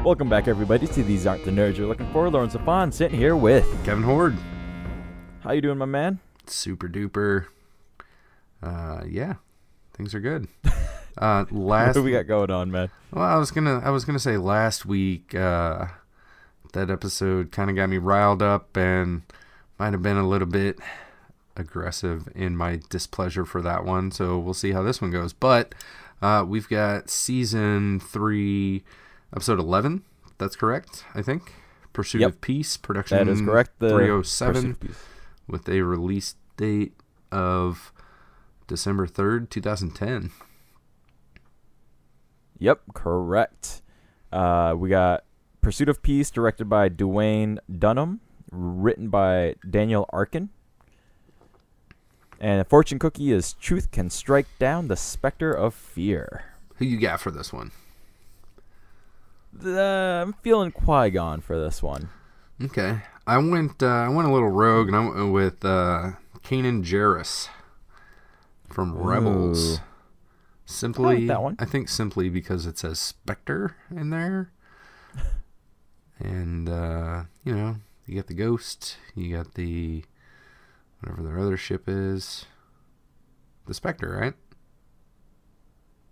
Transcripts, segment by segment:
Welcome back, everybody, to These Aren't the Nerds You're Looking For. Lorenzo and Kevin, sitting here with... Kevin Horde. How you doing, my man? Super duper. Yeah, things are good. What do we got going on, man? Well, I was gonna say last week, that episode kind of got me riled up and might have been a little bit aggressive in my displeasure for that one. So we'll see how this one goes. But we've got season 3, episode 11. That's correct, I think. Pursuit of Peace, production. That is correct. 307 with a release date of December 3rd, 2010. Yep, correct. We got Pursuit of Peace, directed by Dwayne Dunham, written by Daniel Arkin. And a fortune cookie is Truth Can Strike Down the Specter of Fear. Who you got for this one? I'm feeling Qui-Gon for this one. Okay. I went a little rogue, and I went with Kanan Jarrus from Rebels. Simply, I like that one. I think simply because it says Spectre in there. And, you got the Ghost, you got the, whatever their other ship is. The Spectre, right?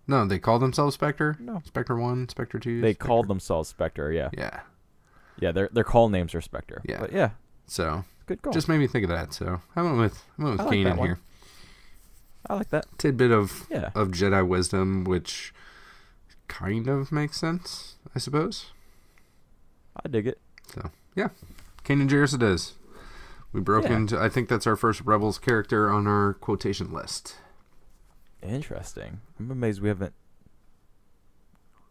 No, they call themselves Spectre? No. Spectre 1, Spectre 2? They Spectre. called themselves Spectre, yeah. Yeah. Yeah, their call names are Spectre. Yeah. But yeah. So, Good call. just made me think of that. So, I went with like Kanan that one. here. I like that. Tidbit of Yeah. Jedi wisdom, which kind of makes sense, I suppose. I dig it. So, yeah. Kanan Jarrus it is. We broke into, I think that's our first Rebels character on our quotation list. Interesting. I'm amazed we haven't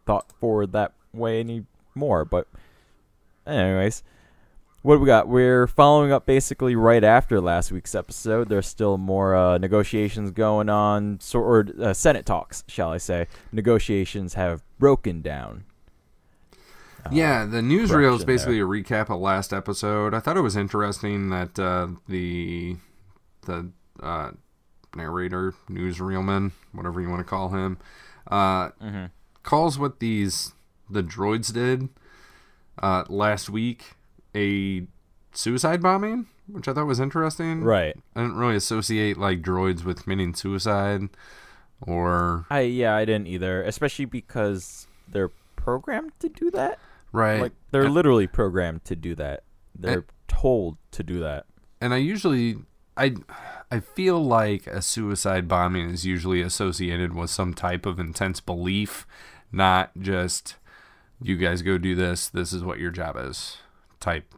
thought forward that way anymore. But anyways, what do we got? We're following up basically right after last week's episode. There's still more negotiations going on, or Senate talks, shall I say. Negotiations have broken down. Yeah, the newsreel is basically a recap of last episode. I thought it was interesting that the narrator, newsreelman, whatever you want to call him, calls what the droids did last week a suicide bombing, which I thought was interesting. Right. I didn't really associate like droids with committing suicide, or I didn't either, especially because they're programmed to do that. Right. Like they're literally programmed to do that. They're told to do that. And I feel like a suicide bombing is usually associated with some type of intense belief, not just you guys go do this, this is what your job is type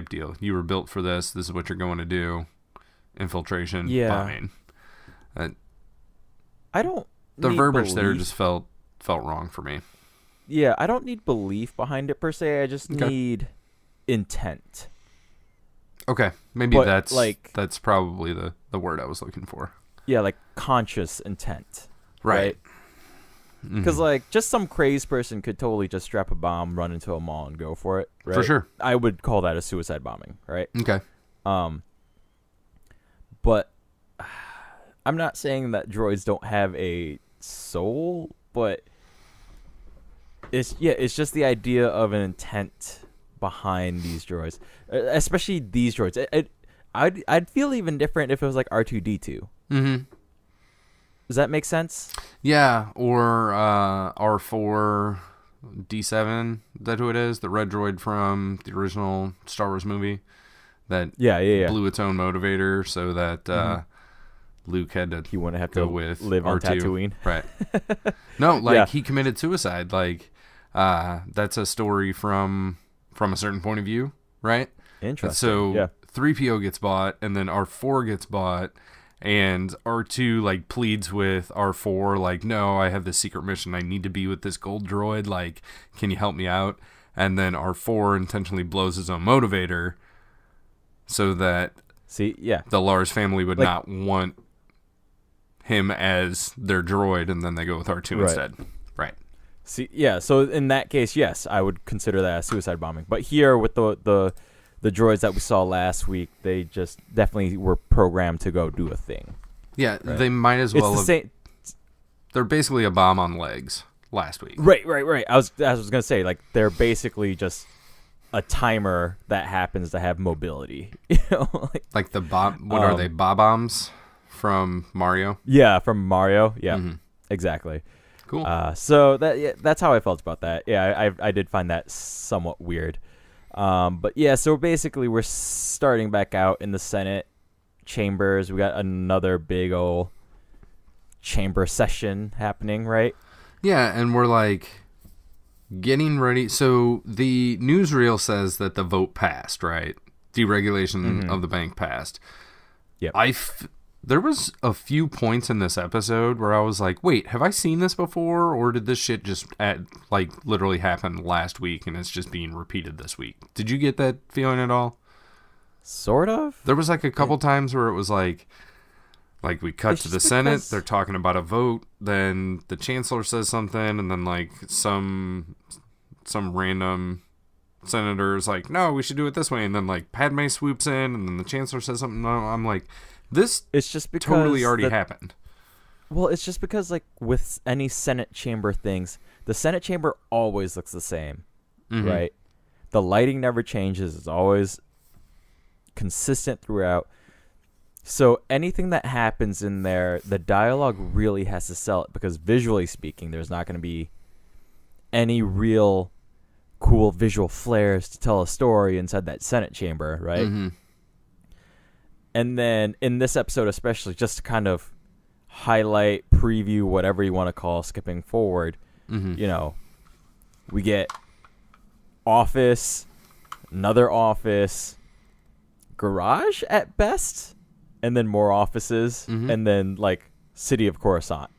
deal. You were built for this is what you're going to do. Infiltration, bombing. I don't the need verbiage belief. there just felt wrong for me. Yeah, I don't need belief behind it per se. I just need intent. Okay, maybe But, that's probably the word I was looking for. Yeah, like conscious intent. Right. Because just some crazed person could totally just strap a bomb, run into a mall, and go for it. Right? For sure. I would call that a suicide bombing, right? Okay. But I'm not saying that droids don't have a soul, but it's just the idea of an intent behind these droids, especially these droids. I'd feel even different if it was like R2-D2. Mm-hmm. Does that make sense? Yeah, or R4-D7. Is that who it is? The red droid from the original Star Wars movie that blew its own motivator so that Luke had to he wouldn't have go to with live on R2. Tatooine. Right. No, he committed suicide. That's a story from a certain point of view, right? Interesting. So 3PO gets bought, and then R4 gets bought, and R2 pleads with R4 no, I have this secret mission. I need to be with this gold droid. Can you help me out? And then R4 intentionally blows his own motivator so that the Lars family would not want him as their droid, and then they go with R2 instead. Right. See, yeah. So in that case, yes, I would consider that a suicide bombing. But here with the droids that we saw last week, they just definitely were programmed to go do a thing. Yeah, right? They might as well. It's the same. They're basically a bomb on legs. last week. Right. I was gonna say, like, they're basically just a timer that happens to have mobility. You know, like the what are they? Bob-ombs from Mario? Yeah, from Mario. Yeah, exactly. Cool. So that's how I felt about that. Yeah, I did find that somewhat weird. But yeah, so basically we're starting back out in the Senate chambers. We got another big old chamber session happening, right? Yeah, and we're like getting ready. So the newsreel says that the vote passed, right? Deregulation of the bank passed. Yep. There was a few points in this episode where I was like, wait, have I seen this before? Or did this shit just literally happen last week and it's just being repeated this week? Did you get that feeling at all? Sort of. There was like a couple times where it was like we cut to the Senate, they're talking about a vote, then the chancellor says something, and then like some random senator is like, no, we should do it this way, and then like Padmé swoops in, and then the chancellor says something. I'm like, this it's just because totally already happened. Well, it's just because like with any Senate chamber things, the Senate chamber always looks the same, right? The lighting never changes. It's always consistent throughout. So anything that happens in there, the dialogue really has to sell it, because visually speaking, there's not going to be any real cool visual flares to tell a story inside that Senate chamber, right? And then in this episode especially, just to kind of highlight, preview, whatever you want to call skipping forward, you know, we get office, another office, garage at best, and then more offices, and then like City of Coruscant,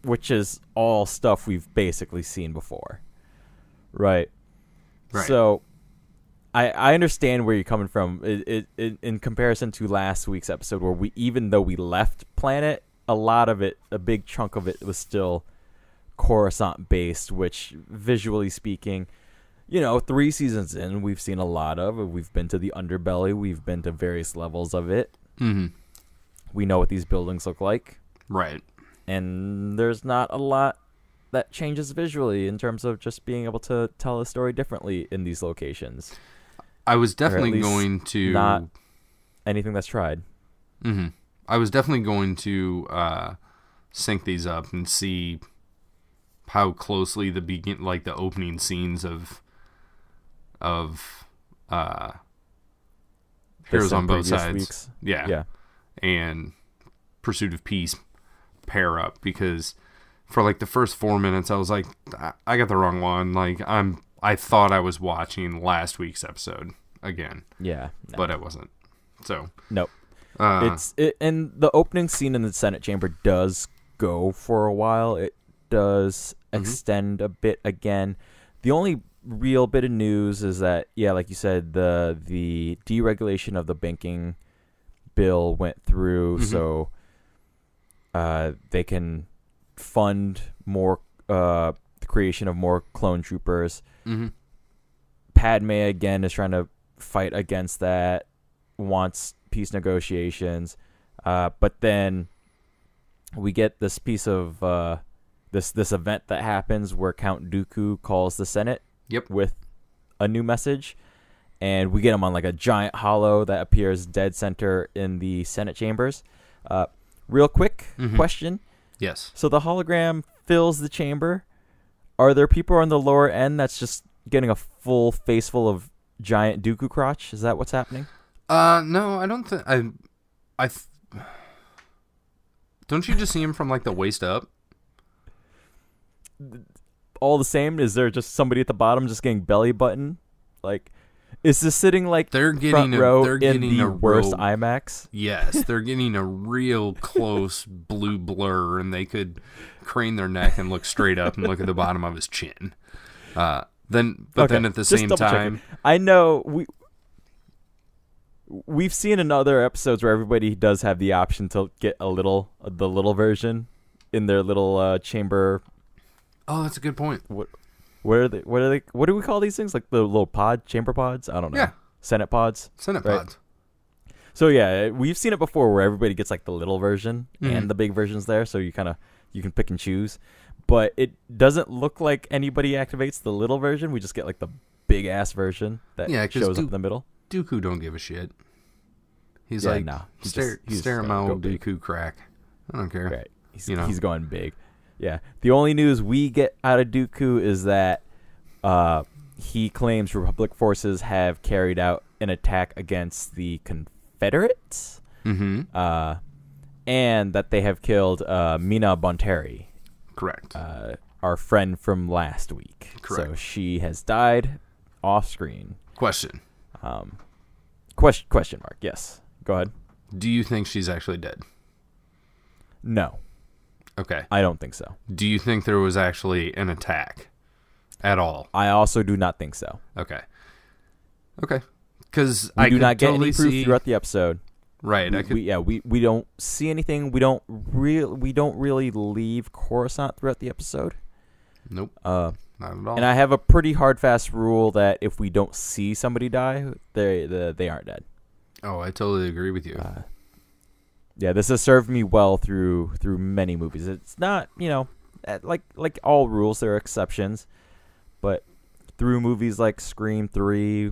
which is all stuff we've basically seen before, right? So I understand where you're coming from. It in comparison to last week's episode, where even though we left planet, a lot of it, a big chunk of it, was still Coruscant based, which visually speaking, you know, 3 seasons in, we've seen a lot of. We've been to the underbelly. We've been to various levels of it. We know what these buildings look like. Right. And there's not a lot that changes visually in terms of just being able to tell a story differently in these locations. I was definitely going to... Not anything that's tried. I was definitely going to sync these up and see how closely the opening scenes of Heroes on Both Sides, weeks. yeah, and Pursuit of Peace pair up, because for like the first 4 minutes I was like, I got the wrong one. Like I thought I was watching last week's episode again. Yeah, but I wasn't. So nope. And the opening scene in the Senate chamber does go for a while. It does extend a bit again. The only real bit of news is that, yeah, like you said, the deregulation of the banking bill went through, so they can fund more the creation of more clone troopers. Padme again is trying to fight against that, wants peace negotiations, but then we get this piece of this event that happens where Count Dooku calls the Senate with a new message, and we get him on like a giant hollow that appears dead center in the Senate chambers. Real quick question. Yes. So the hologram fills the chamber. Are there people on the lower end that's just getting a full face full of giant Dooku crotch? Is that what's happening? No, I don't think don't you just see him from like the waist up? All the same, is there just somebody at the bottom just getting belly button? Like, is this sitting like they're getting front row they're getting in the a worst real, IMAX? Yes, they're getting a real close blue blur, and they could crane their neck and look straight up and look at the bottom of his chin. Then at the same time, I know we've seen in other episodes where everybody does have the option to get the little version in their little chamber. Oh, that's a good point. What are they? What do we call these things? Like the little chamber pods? I don't know. Yeah. Senate pods. Senate right? pods. So yeah, we've seen it before where everybody gets like the little version and the big version's there, so you can pick and choose. but it doesn't look like anybody activates the little version. We just get like the big ass version that shows up in the middle. Dooku don't give a shit. He's stare at my old Dooku crack. I don't care. Right. He's going big. Yeah. The only news we get out of Dooku is that he claims Republic forces have carried out an attack against the Confederates, and that they have killed Mina Bonteri. Correct. Our friend from last week. Correct. So she has died off screen. Question. Question mark. Yes. Go ahead. Do you think she's actually dead? No. Okay. I don't think so. Do you think there was actually an attack at all? I also do not think so. Okay. Because I do not get totally any proof throughout the episode. Right. We don't see anything. We don't really leave Coruscant throughout the episode. Nope. Not at all. And I have a pretty hard fast rule that if we don't see somebody die, they aren't dead. Oh, I totally agree with you. Yeah, this has served me well through many movies. It's not, like all rules, there are exceptions, but through movies like Scream 3,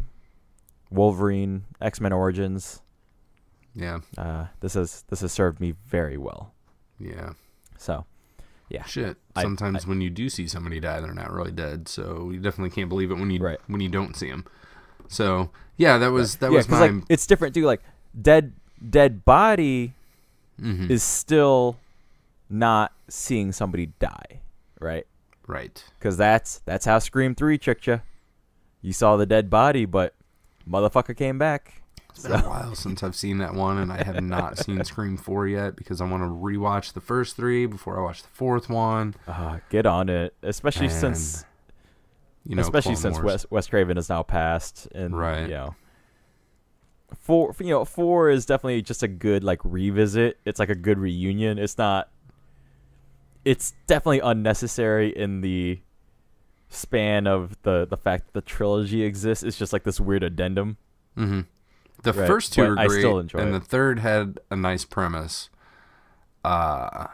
Wolverine, X-Men Origins, yeah, this has served me very well. Yeah. So, yeah. Shit. Sometimes when you do see somebody die, they're not really dead. So you definitely can't believe it when you don't see them. So yeah, that was my. Like, it's different too. Like dead body is still not seeing somebody die, right? Right. Because that's how Scream 3 tricked you. You saw the dead body, but motherfucker came back. It's been a while since I've seen that one, and I have not seen Scream 4 yet because I want to rewatch the first 3 before I watch the 4th one. Get on it, especially since Wes Craven is now passed, and right. 4 is definitely just a good like revisit. It's like a good reunion. It's definitely unnecessary in the span of the fact that the trilogy exists. It's just like this weird addendum. Mm-hmm. The first two are great, I still enjoy and it. The third had a nice premise. Again,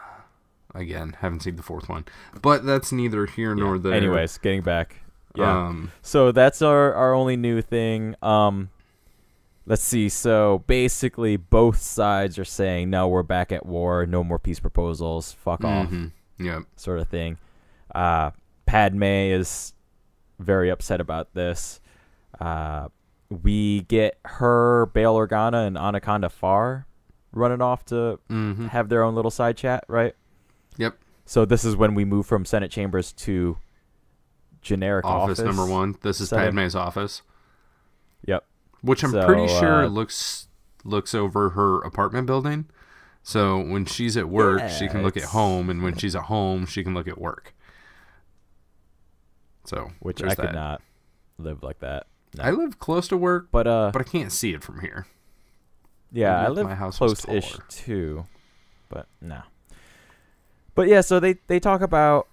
haven't seen the 4th one, but that's neither here nor there. Anyways, getting back. Yeah. So that's our only new thing. Let's see. So basically, both sides are saying, no, we're back at war. No more peace proposals. Fuck off. Yep. Sort of thing. Padmé is very upset about this. We get her, Bail Organa, and Anaconda Farr running off to have their own little side chat, right? Yep. So this is when we move from Senate chambers to generic office number 1. This is Padmé's office. Yep. Which I'm pretty sure looks over her apartment building. So when she's at work, she can look at home, and when she's at home, she can look at work. So which I could not live like that. No. I live close to work, but I can't see it from here. Yeah, I live close-ish too, but no. But yeah, so they talk about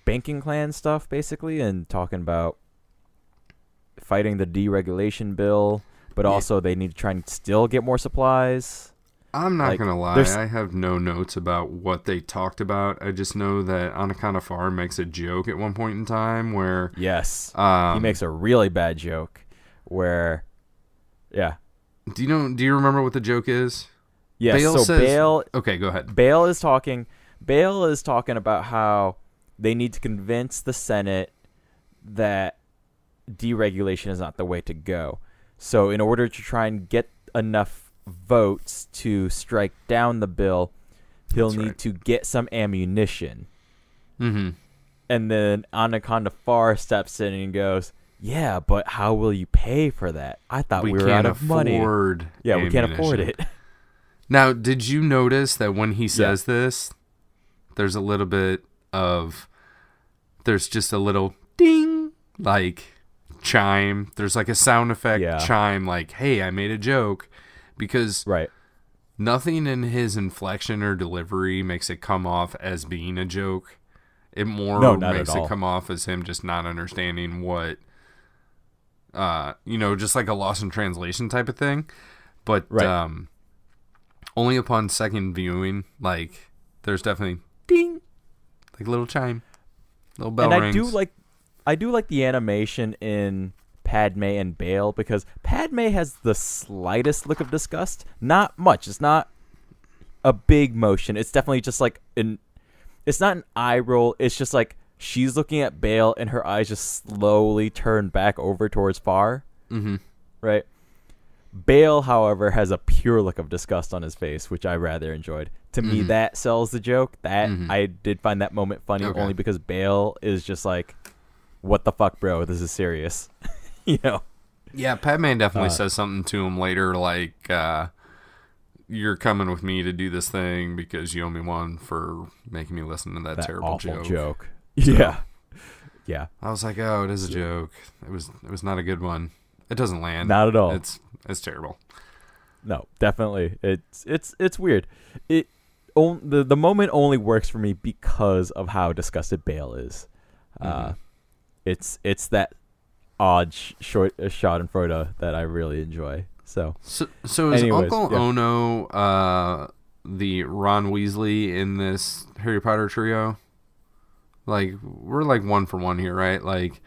banking clan stuff basically, and talking about fighting the deregulation bill, but also they need to try and still get more supplies. I'm not going to lie. I have no notes about what they talked about. I just know that Anaconda Farr makes a joke at one point in time where... Yes. He makes a really bad joke where... Yeah. Do you remember what the joke is? Yes. Bail... Okay, go ahead. Bail is talking about how they need to convince the Senate that deregulation is not the way to go. So in order to try and get enough votes to strike down the bill, he'll need to get some ammunition. Mm-hmm. And then Anaconda Farr steps in and goes, yeah, but how will you pay for that? I thought we were out of money. Yeah, we can't afford it. Now, did you notice that when he says this, there's a little bit of... There's just a little ding, like chime. There's like a sound effect chime, like, hey, I made a joke. Because nothing in his inflection or delivery makes it come off as being a joke. It makes it come off as him just not understanding what, just like a loss in translation type of thing. But only upon second viewing, like there's definitely ding, like a little chime, little bell and rings. I do like the animation in Padmé and Bale, because Padmé has the slightest look of disgust. Not much. It's not a big motion. It's definitely just like it's not an eye roll. It's just like she's looking at Bale and her eyes just slowly turn back over towards Far. Mm-hmm. Right. Bale, however, has a pure look of disgust on his face, which I rather enjoyed. To me, that sells the joke. That I did find that moment funny only because Bale is just like, what the fuck, bro? This is serious. You know? Yeah, Padmé definitely says something to him later, like, you're coming with me to do this thing because you owe me one for making me listen to that terrible awful joke. So, yeah. I was like, oh, it is a joke. It was not a good one. It doesn't land. Not at all. It's terrible. No, definitely. It's weird. The moment only works for me because of how disgusted Bale is. It's that odd short Schadenfreude that I really enjoy. So is anyways, Uncle Ono the Ron Weasley in this Harry Potter trio? Like, we're like 1 for 1 here, right? Like,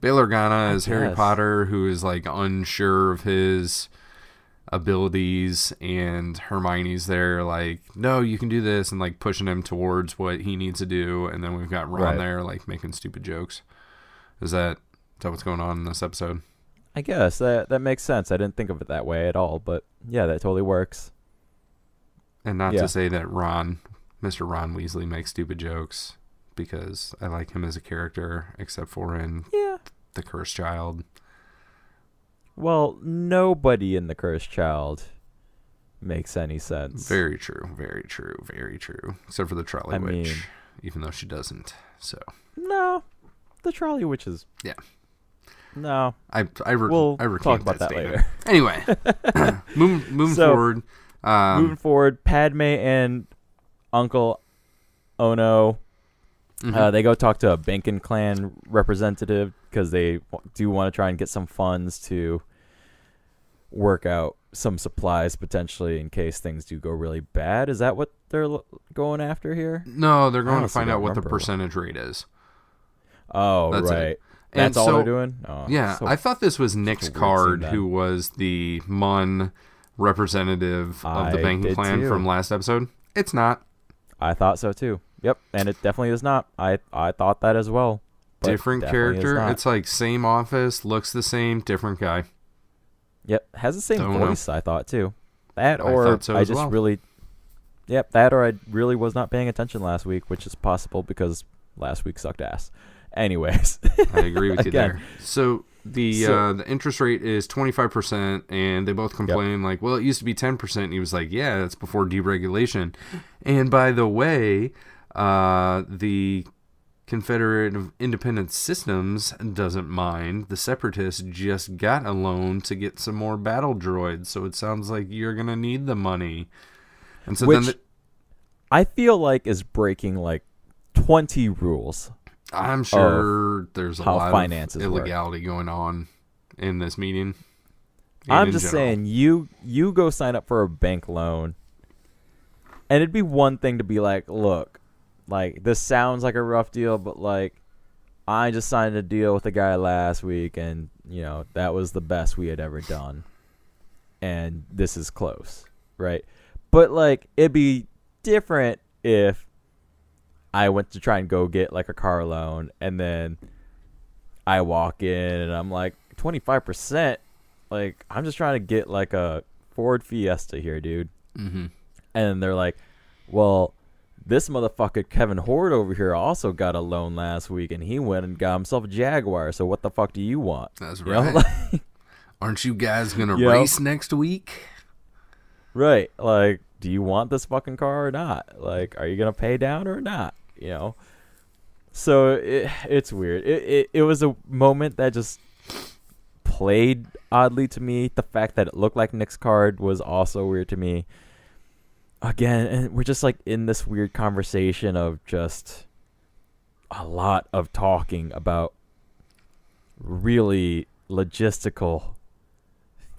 Bail Organa is Harry Potter, who is like unsure of his abilities, and Hermione's there like, no, you can do this, and like pushing him towards what he needs to do. And then we've got Ron there like making stupid jokes. Is that what's going on in this episode? I guess that makes sense. I didn't think of it that way at all, but yeah, that totally works. And not to say that Mr. Ron Weasley makes stupid jokes, because I like him as a character, except for in The Cursed Child. Well, nobody in The Cursed Child makes any sense. Very true, very true, very true. Except for the Trolley Witch, even though she doesn't. So no, the Trolley Witch is no. We'll talk about that later. Anyway, moving forward. Moving forward, Padmé and Uncle Ono, they go talk to a Bankin clan representative because they do want to try and get some funds to work out some supplies potentially in case things do go really bad. Is that what they're going after here? No, they're going to find out what the percentage rate is. Oh, that's right. That's all they're doing? Oh, yeah, I thought this was Nick's card, who was the Mun representative of the Banking Clan from last episode. It's not. I thought so too. Yep, and it definitely is not. I thought that as well. Different character. It's like same office, looks the same, different guy. Yep, has the same voice. I thought too. That or I, so I just really. Yep, that or I really was not paying attention last week, which is possible because last week sucked ass. Anyways, I agree with you there. So the interest rate is 25%, and they both complain like, well, it used to be 10%. And he was like, yeah, that's before deregulation. And by the way, the Confederate of Independent Systems doesn't mind. The Separatists just got a loan to get some more battle droids, so it sounds like you're gonna need the money. And so which I feel like is breaking like 20 rules. I'm sure there's a lot of illegality work. going on in this meeting. I'm just saying, you go sign up for a bank loan, and it'd be one thing to be like, look, like, this sounds like a rough deal, but like, I just signed a deal with a guy last week, and you know that was the best we had ever done, and this is close, right? But like, it'd be different if I went to try and go get like a car loan, and then I walk in and I'm like 25%. Like, I'm just trying to get like a Ford Fiesta here, dude. Mm-hmm. And they're like, well, this motherfucker Kevin Horde over here also got a loan last week, and he went and got himself a Jaguar. So what the fuck do you want? That's right. Like, aren't you guys gonna race next week? Right. Like, do you want this fucking car or not? Like, are you gonna pay down or not? You know. So it's weird. It was a moment that just played oddly to me. The fact that it looked like Nick's card was also weird to me. Again, and we're just like in this weird conversation of just a lot of talking about really logistical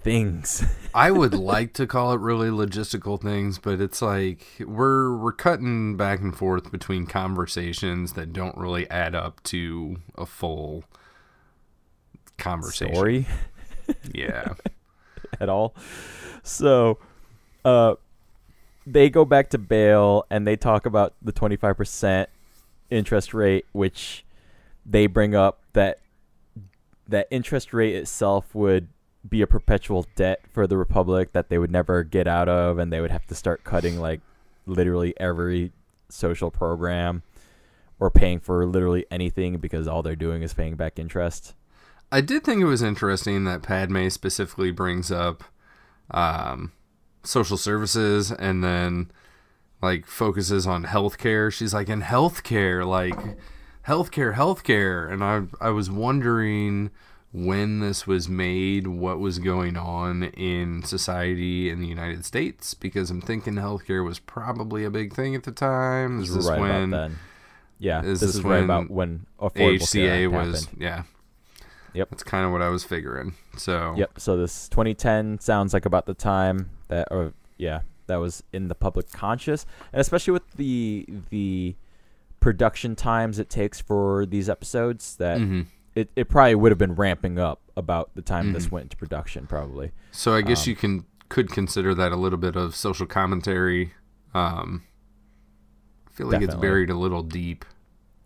things. I would like to call it really logistical things, but it's like we're cutting back and forth between conversations that don't really add up to a full conversation. Story? Yeah. At all. So, they go back to bail and they talk about the 25% interest rate, which they bring up that interest rate itself would be a perpetual debt for the Republic that they would never get out of, and they would have to start cutting like literally every social program or paying for literally anything because all they're doing is paying back interest. I did think it was interesting that Padmé specifically brings up social services and then like focuses on healthcare. She's like, in healthcare, like healthcare. And I was wondering when this was made, what was going on in society in the United States, because I'm thinking healthcare was probably a big thing at the time. Is this right when? About then. Yeah, Is this this is right when about when Affordable AHCA Care was? happened. Yeah. Yep. That's kind of what I was figuring. So. Yep. So this 2010 sounds like about the time that, that was in the public conscious, and especially with the production times it takes for these episodes, that it probably would have been ramping up about the time this went into production, probably. So I guess you could consider that a little bit of social commentary. I feel like it's buried a little deep,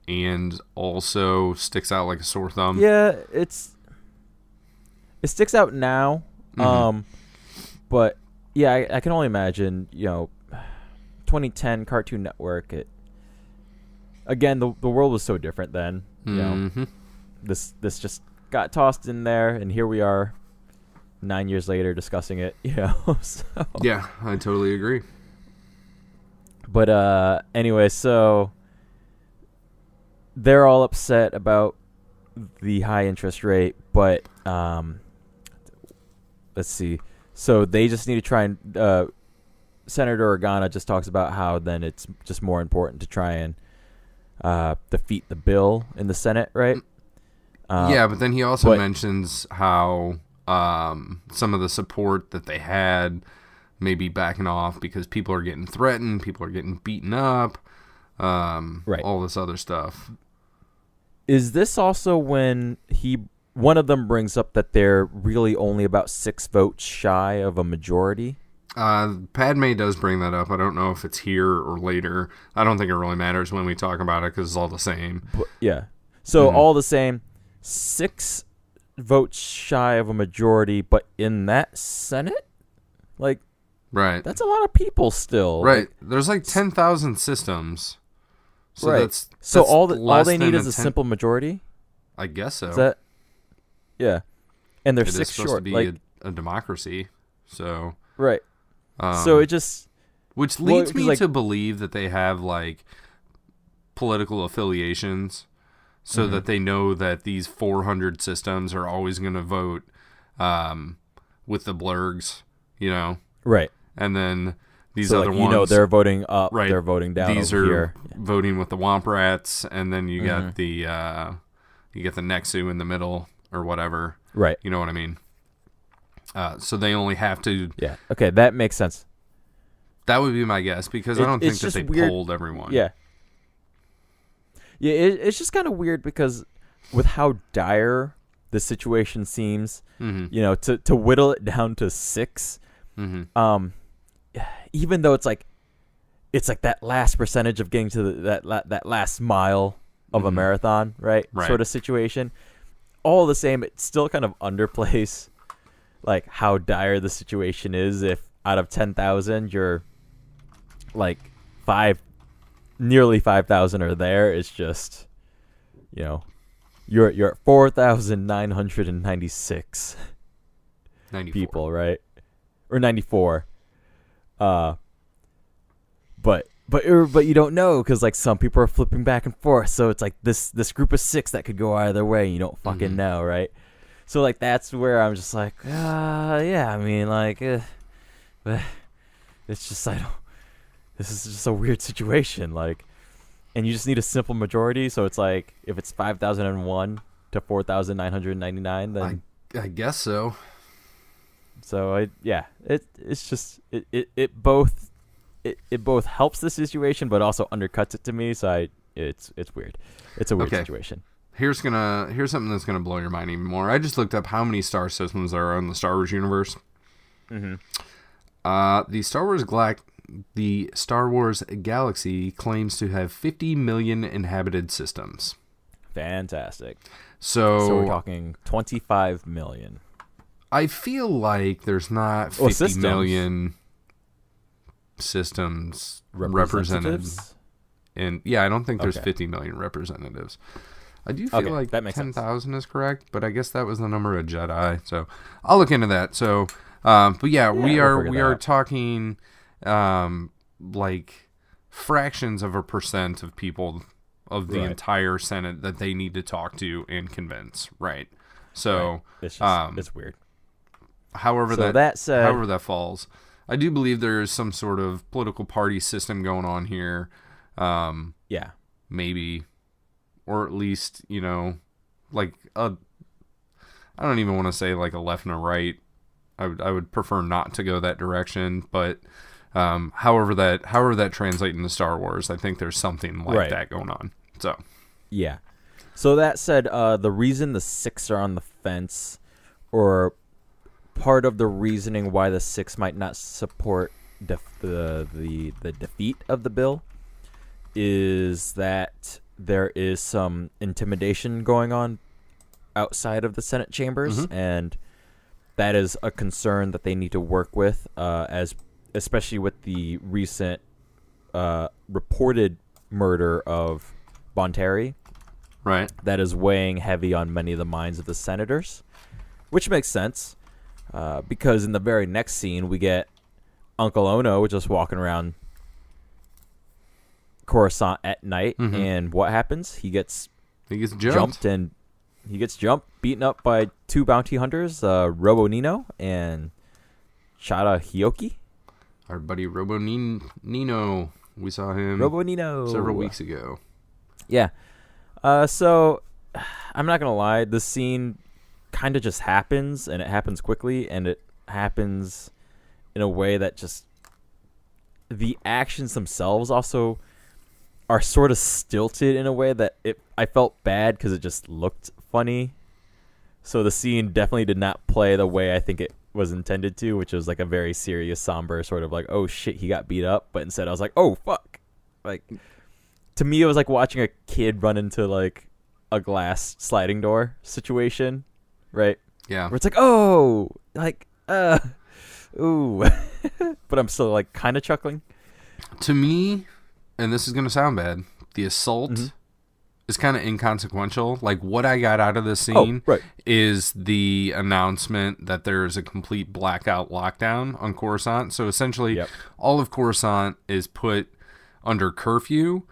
and also sticks out like a sore thumb. Yeah, it sticks out now, but yeah, I can only imagine, 2010 Cartoon Network. Again, the world was so different then. This just got tossed in there, and here we are, 9 years later, discussing it. So. Yeah, I totally agree. But anyway, so they're all upset about the high interest rate, but let's see. So they just need to try and Senator Organa just talks about how then it's just more important to try and defeat the bill in the Senate, right? Yeah, but then he also mentions how some of the support that they had may be backing off because people are getting threatened, people are getting beaten up, right. All this other stuff. Is this also when one of them brings up that they're really only about 6 votes shy of a majority? Padmé does bring that up. I don't know if it's here or later. I don't think it really matters when we talk about it because it's all the same. But, yeah. So all the same, 6 votes shy of a majority, but in that Senate? Like, right. That's a lot of people still. Right. Like, there's like 10,000 systems. So right. that's all they need is a simple majority? I guess so. Is that? Yeah. And they're it 6 is supposed short. to be like, a democracy. So. Right. So it just. Which leads me to believe that they have like political affiliations so that they know that these 400 systems are always going to vote with the blurgs, Right. And then these so other ones. they're voting up, right, they're voting down. These over are here. voting with the Womp Rats, and then you got the Nexu in the middle or whatever. Right. You know what I mean? So they only have to. Yeah. Okay, that makes sense. That would be my guess because I don't think that they polled everyone. Yeah. Yeah, it's just kind of weird because with how dire the situation seems, to whittle it down to 6, even though it's like that last percentage of getting to that last mile of a marathon, right? Sort of situation. All the same, it still kind of underplays like how dire the situation is. If out of 10,000, you're like nearly 5,000 are there. It's just, you're at 4,996 people, right? Or 94. But you don't know because like some people are flipping back and forth. So it's like this group of 6 that could go either way. You don't fucking know, right? So like that's where I'm just like, yeah. I mean, like, it's just This is just a weird situation. Like, and you just need a simple majority. So it's like if it's 5,001 to 4,999, then I guess so. So it's just it both helps the situation, but also undercuts it to me. So it's weird. It's a weird situation. Here's something that's gonna blow your mind even more. I just looked up how many star systems there are in the Star Wars universe. Mm-hmm. The Star Wars galaxy claims to have 50 million inhabited systems. Fantastic. So we're talking 25 million. I feel like there's not 50 million systems represented. And I don't think there's 50 million representatives. I do feel like 10,000 is correct, but I guess that was the number of Jedi. So I'll look into that. So, but we are talking like fractions of a percent of people of the entire Senate that they need to talk to and convince. Right. So it's just, it's weird. However that falls, I do believe there is some sort of political party system going on here. Maybe. Or at least, like I don't even want to say like a left and a right. I would prefer not to go that direction. But however that translates into Star Wars, I think there's something like that going on. So So that said, the reason the Six are on the fence, or part of the reasoning why the Six might not support the defeat of the bill, is that there is some intimidation going on outside of the Senate chambers, and that is a concern that they need to work with, especially with the recent reported murder of Bonteri. Right. That is weighing heavy on many of the minds of the senators, which makes sense, because in the very next scene we get Uncle Ono just walking around Coruscant at night, and what happens? He gets jumped, beaten up by two bounty hunters, Robo Nino and Chada Hioki. Our buddy Robo Nino, we saw him several weeks ago. Yeah. So I'm not gonna lie, the scene kind of just happens, and it happens quickly, and it happens in a way that just the actions themselves also are sort of stilted in a way that I felt bad because it just looked funny. So the scene definitely did not play the way I think it was intended to, which was like a very serious, somber sort of like, oh shit, he got beat up. But instead I was like, oh fuck. Like, to me, it was like watching a kid run into like a glass sliding door situation, right? Yeah. Where it's like, oh, like, ooh. But I'm still like kind of chuckling. To me, and this is going to sound bad, the assault is kind of inconsequential. Like, what I got out of this scene is the announcement that there is a complete blackout lockdown on Coruscant. So essentially, all of Coruscant is put under curfew.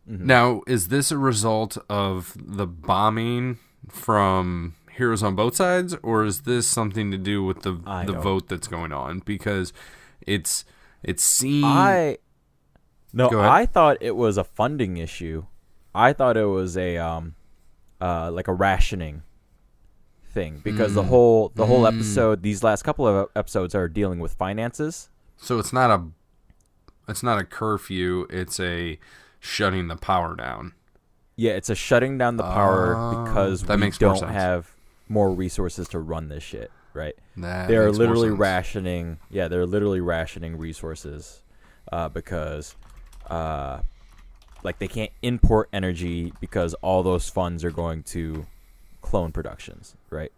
Now, is this a result of the bombing from Heroes on both sides, or is this something to do with the vote that's going on? Because it seemed... I thought it was a funding issue. I thought it was a like a rationing thing, because the whole episode, these last couple of episodes are dealing with finances. So it's not a curfew, it's a shutting the power down. Yeah, it's a shutting down the power because we don't have more resources to run this shit, right? They're literally rationing. Yeah, they're literally rationing resources because like they can't import energy because all those funds are going to clone productions, right?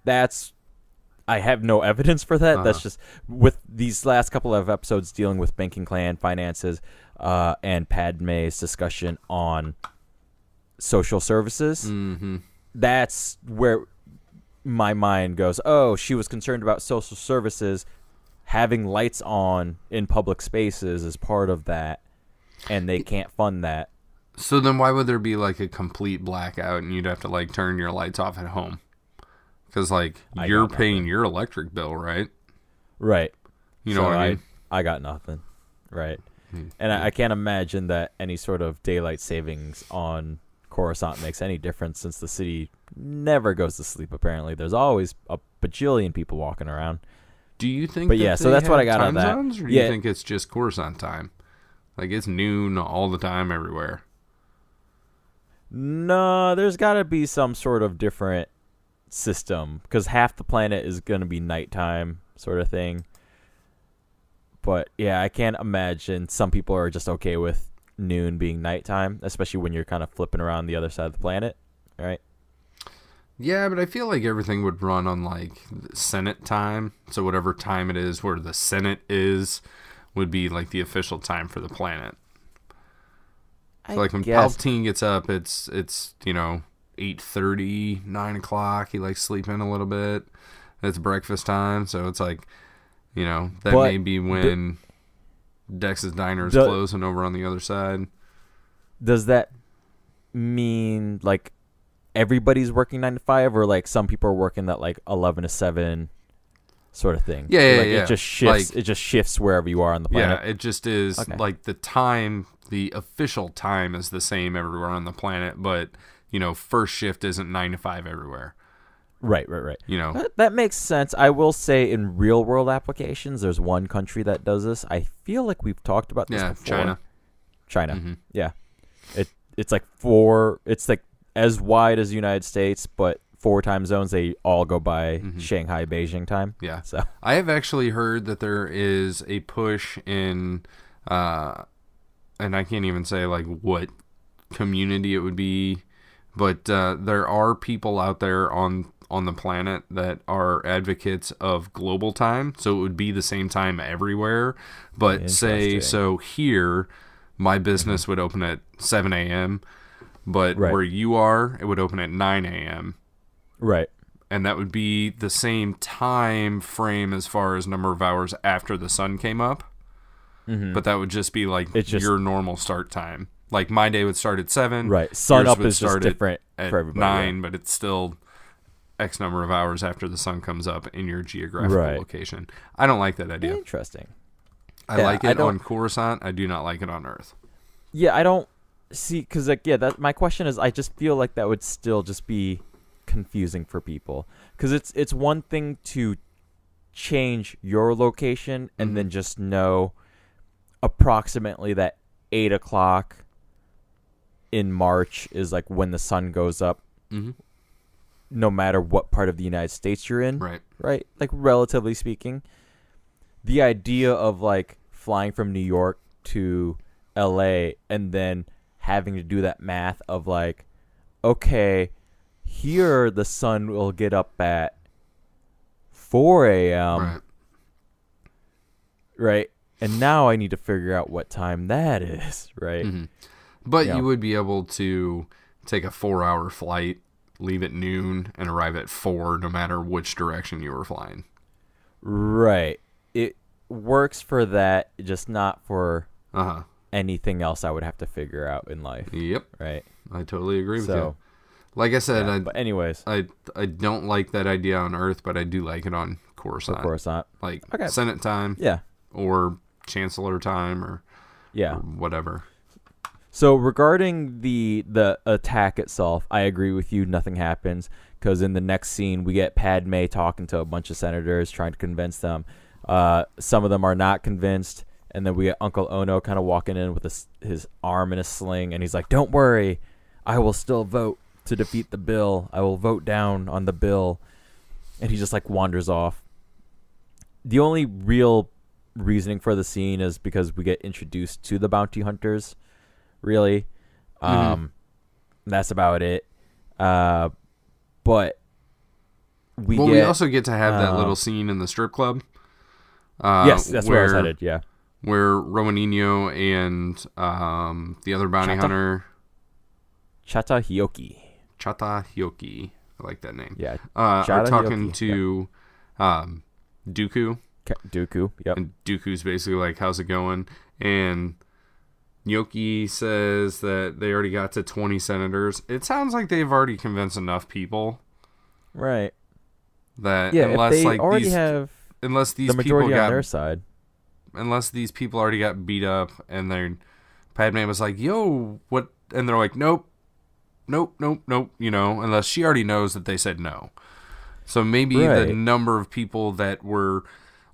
I have no evidence for that. That's just with these last couple of episodes dealing with banking clan finances and Padmé's discussion on social services. That's where my mind goes, oh, she was concerned about social services. Having lights on in public spaces is part of that, and they can't fund that. So then why would there be like a complete blackout and you'd have to like turn your lights off at home? Because like you're paying your electric bill, right? Right. You know what I mean? I got nothing. Right. And I can't imagine that any sort of daylight savings on Coruscant makes any difference, since the city never goes to sleep, apparently. There's always a bajillion people walking around. Do you think But that yeah, they so that's what I have got on time that. zones, or do you think it's just Coruscant time? Like, it's noon all the time everywhere. No, there's got to be some sort of different system, because half the planet is going to be nighttime sort of thing. But yeah, I can't imagine some people are just okay with noon being nighttime, especially when you're kind of flipping around the other side of the planet, right? Yeah, but I feel like everything would run on, like, Senate time. So whatever time it is where the Senate is would be, like, the official time for the planet. So, like, when Palpatine gets up, it's 8:30, 9 o'clock. He likes sleeping a little bit. It's breakfast time. So it's like, that may be when Dex's Diner is closing over on the other side. Does that mean, like, everybody's working 9 to 5, or like some people are working that like 11 to 7 sort of thing? Yeah. It just shifts. It just shifts wherever you are on the planet. Yeah, it just is like the time. The official time is the same everywhere on the planet, but first shift isn't 9 to 5 everywhere. Right. That makes sense. I will say, in real world applications, there's one country that does this. I feel like we've talked about this before. China. Mm-hmm. Yeah. It's like as wide as the United States, but 4 time zones. They all go by Shanghai, Beijing time. Yeah. So I have actually heard that there is a push in, and I can't even say like what community it would be, but there are people out there on the planet that are advocates of global time. So it would be the same time everywhere. But so here, my business would open at 7 a.m., but where you are, it would open at 9 a.m. Right. And that would be the same time frame as far as number of hours after the sun came up. Mm-hmm. But that would just be like your normal start time. Like my day would start at 7. Right. Sun up is just different at for everybody. 9, but it's still X number of hours after the sun comes up in your geographical location. I don't like that idea. Interesting. I like it on Coruscant. I do not like it on Earth. Yeah, I don't see, because my question is, I just feel like that would still just be confusing for people, because it's one thing to change your location and then just know approximately that 8 o'clock in March is like when the sun goes up, no matter what part of the United States you're in, right? Like, relatively speaking, the idea of like flying from New York to LA and then having to do that math of like, okay, here the sun will get up at 4 a.m. Right? And now I need to figure out what time that is, right? Mm-hmm. But you would be able to take a 4-hour flight, leave at noon, and arrive at 4, no matter which direction you were flying. Right. It works for that, just not for anything else I would have to figure out in life. Yep. Right. I totally agree with you. Like I said, but anyways, I don't like that idea on Earth, but I do like it on Coruscant. Like Senate time, or Chancellor time, or whatever. So regarding the attack itself, I agree with you. Nothing happens, because in the next scene we get Padmé talking to a bunch of senators, trying to convince them. Some of them are not convinced, and then we get Uncle Ono kind of walking in with his arm in a sling, and he's like, "Don't worry, I will still vote to defeat the bill. I will vote down on the bill." And he just like wanders off. The only real reasoning for the scene is because we get introduced to the bounty hunters, really. That's about it. But we also get to have that little scene in the strip club. Yes, that's where I was headed, yeah. Where Romanino and the other bounty hunter, Chata Hioki. I like that name. Yeah. Are talking to Dooku. Dooku, yep. And Dooku's basically like, "How's it going?" And Yoki says that they already got to 20 senators. It sounds like they've already convinced enough people. Right. That unless if they like already have unless these the majority people got on their side. Unless these people already got beat up and Padmé was like, "Yo, what?" And they're like, nope, unless she already knows that they said no. So maybe the number of people that were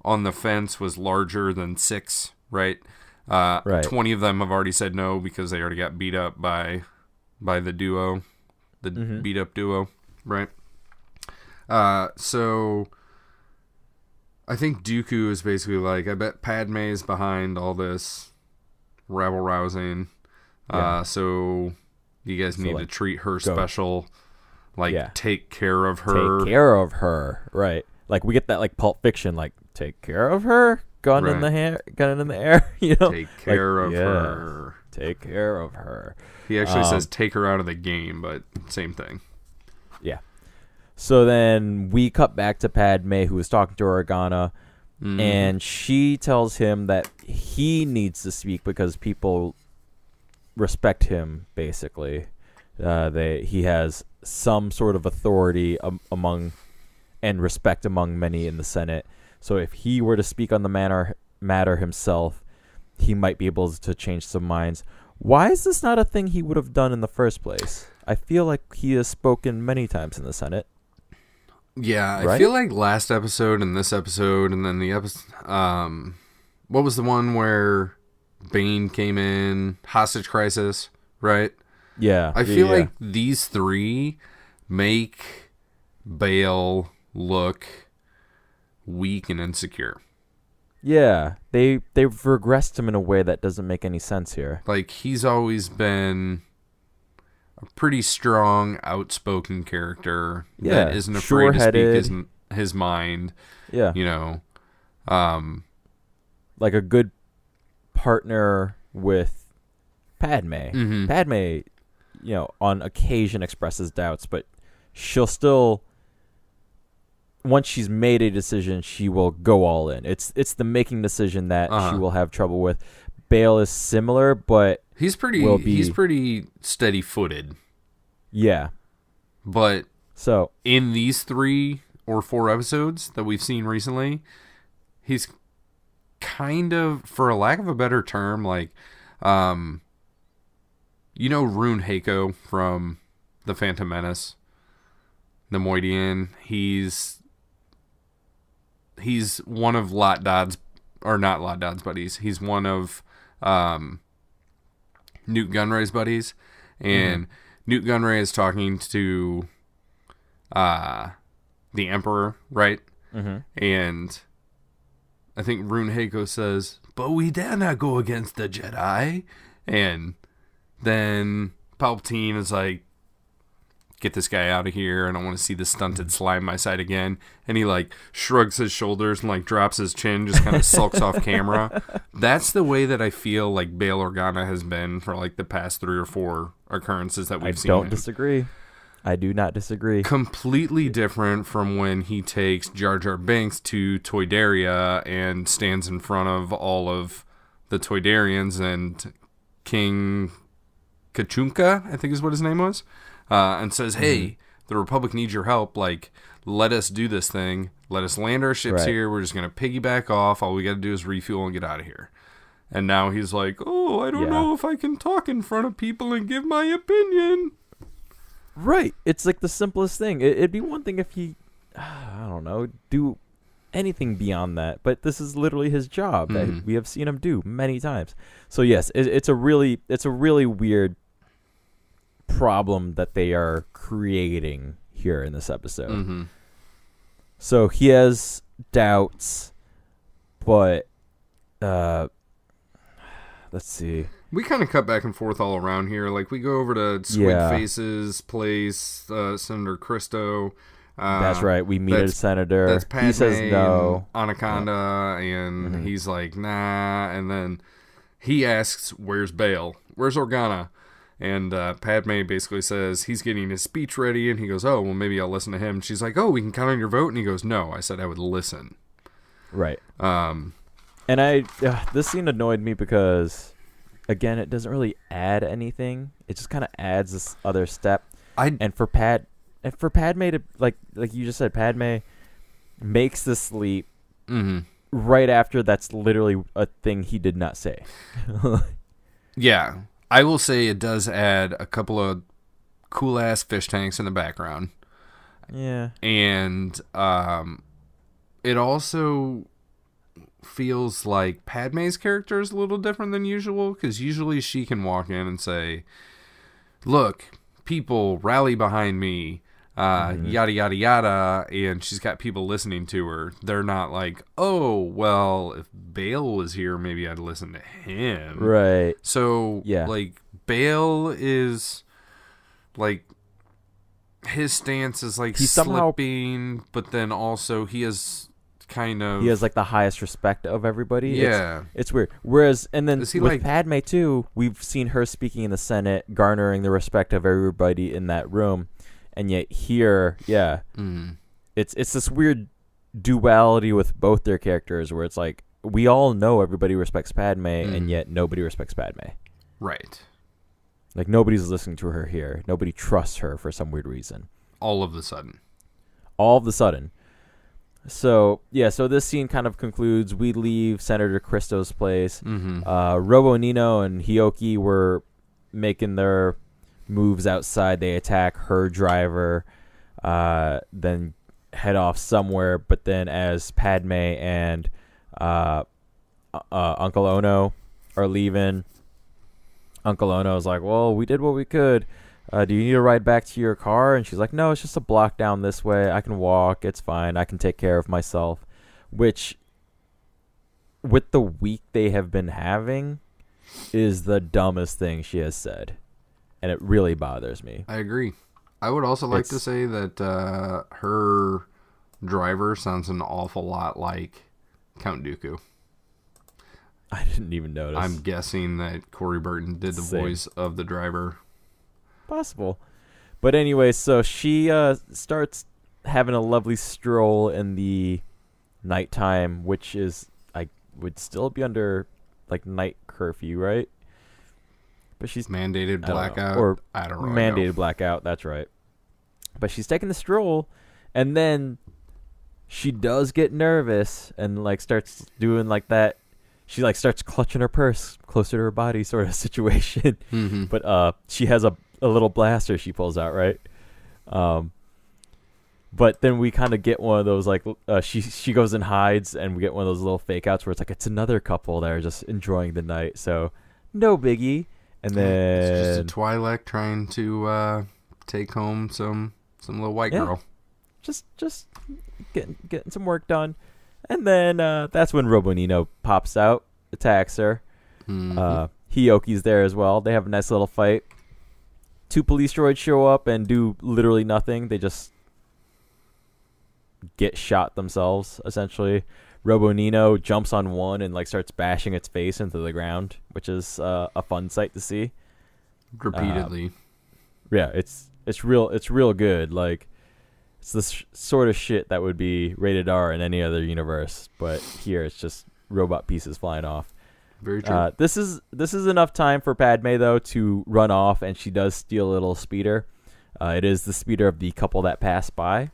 on the fence was larger than 6, right? Right. 20 of them have already said no because they already got beat up by the duo, the beat up duo, right? So I think Dooku is basically like, I bet Padmé is behind all this rabble rousing. So you guys need to treat her special, take care of her. Take care of her, right? Like we get that like Pulp Fiction, like take care of her, gun in the air, you know. Take care of her. Take care of her. He actually says take her out of the game, but same thing. Yeah. So then we cut back to Padmé, who is talking to Organa, and she tells him that he needs to speak because people respect him, basically. He has some sort of authority among and respect among many in the Senate. So if he were to speak on the matter himself, he might be able to change some minds. Why is this not a thing he would have done in the first place? I feel like he has spoken many times in the Senate. Yeah, right? I feel like last episode and this episode and then the episode... what was the one where Bane came in? Hostage crisis, right? Yeah. I feel like these three make Bale look weak and insecure. Yeah, they've regressed him in a way that doesn't make any sense here. Like, he's always been a pretty strong, outspoken character that isn't afraid to speak his mind. Yeah. You know, like a good partner with Padmé. Mm-hmm. Padmé, on occasion expresses doubts, but she'll still, once she's made a decision, she will go all in. It's the making decision that she will have trouble with. Bale is similar, but he's pretty steady-footed. Yeah. But so in these 3 or 4 episodes that we've seen recently, he's kind of, for a lack of a better term, like, Rune Heiko from The Phantom Menace, Nemoidian. He's one of Lot Dodd's, or not Lot Dodd's buddies. He's one of Newt Gunray's buddies, and Newt Gunray is talking to the Emperor, right? Mm-hmm. And I think Rune Heiko says, "But we dare not go against the Jedi." And then Palpatine is like, "Get this guy out of here. I don't want to see the stunted slime my side again." And he like shrugs his shoulders and like drops his chin, just kind of sulks off camera. That's the way that I feel like Bail Organa has been for like the past 3 or 4 occurrences that we've seen. I don't disagree. I do not disagree. Completely different from when he takes Jar Jar Binks to Toydaria and stands in front of all of the Toydarians and King Kachunka, I think is what his name was. And says, "Hey, the Republic needs your help. Like, let us do this thing. Let us land our ships here. We're just going to piggyback off. All we got to do is refuel and get out of here." And now he's like, "Oh, I don't know if I can talk in front of people and give my opinion." Right. It's like the simplest thing. It'd be one thing if he, I don't know, do anything beyond that. But this is literally his job that we have seen him do many times. So, yes, it's a really weird problem that they are creating here in this episode. Mm-hmm. So he has doubts, but let's see. We kind of cut back and forth all around here. Like, we go over to Squid Face's place, Senator Christo. That's right. We meet a senator. That's Padmé. He says no. Anaconda, and he's like, nah. And then he asks, "Where's Bale? Where's Organa?" And Padmé basically says he's getting his speech ready, and he goes, "Oh, well, maybe I'll listen to him." She's like, "Oh, we can count on your vote?" And he goes, "No, I said I would listen." Right. And this scene annoyed me because, again, it doesn't really add anything. It just kind of adds this other step. And for Padmé to, like you just said, Padmé makes this leap right after that's literally a thing he did not say. Yeah. I will say it does add a couple of cool-ass fish tanks in the background. Yeah. And it also, feels like Padmé's character is a little different than usual, because usually she can walk in and say, look, people rally behind me, yada, yada, yada, and she's got people listening to her. They're not like, oh, well, if Bale was here, maybe I'd listen to him. Right. So, yeah. like, Bale is, like, his stance is, like, He's slipping, but then also he has kind of... He has, like, the highest respect of everybody. Yeah. It's weird. Whereas, and then with like, Padmé, too, we've seen her speaking in the Senate, garnering the respect of everybody in that room. And yet here, yeah, it's this weird duality with both their characters where it's like, we all know everybody respects Padmé, and yet nobody respects Padmé. Right. Like, nobody's listening to her here. Nobody trusts her for some weird reason. All of a sudden. So, yeah, so this scene kind of concludes. We leave Senator Cristo's place. Robo Nino and Hioki were making their moves outside. They attack her driver, then head off somewhere. But then as Padmé and Uncle Ono are leaving, Uncle Ono is like, well, we did what we could. Do you need to ride back to your car? And she's like, no, it's just a block down this way. I can walk. It's fine. I can take care of myself. Which, with the week they have been having, is the dumbest thing she has said. And it really bothers me. I agree. I would also like to say that her driver sounds an awful lot like Count Dooku. I didn't even notice. I'm guessing that Corey Burton did the voice of the driver. Possible. But anyway, so she starts having a lovely stroll in the nighttime, which is, I would still be under, like, night curfew, right? But she's mandated blackout, or I don't know. Mandated blackout, that's right. But she's taking the stroll, and then she does get nervous and, like, starts doing, like, that. She, like, starts clutching her purse closer to her body sort of situation. But she has a little blaster she pulls out, right? But then we kind of get one of those, like, she goes and hides, and we get one of those little fake outs where it's like, it's another couple that are just enjoying the night, so no biggie. And then it's just a Twi'lek trying to take home some little white girl. Just getting some work done. And then that's when Robo Nino pops out, attacks her. Hioki's there as well. They have a nice little fight. 2 police droids show up and do literally nothing. They just get shot themselves, essentially. Robo Nino jumps on one and, like, starts bashing its face into the ground, which is a fun sight to see. Repeatedly. Yeah, it's real good. Like, it's this sort of shit that would be rated R in any other universe, but here it's just robot pieces flying off. Very true. This is enough time for Padmé, though, to run off, and she does steal a little speeder. It is the speeder of the couple that passed by.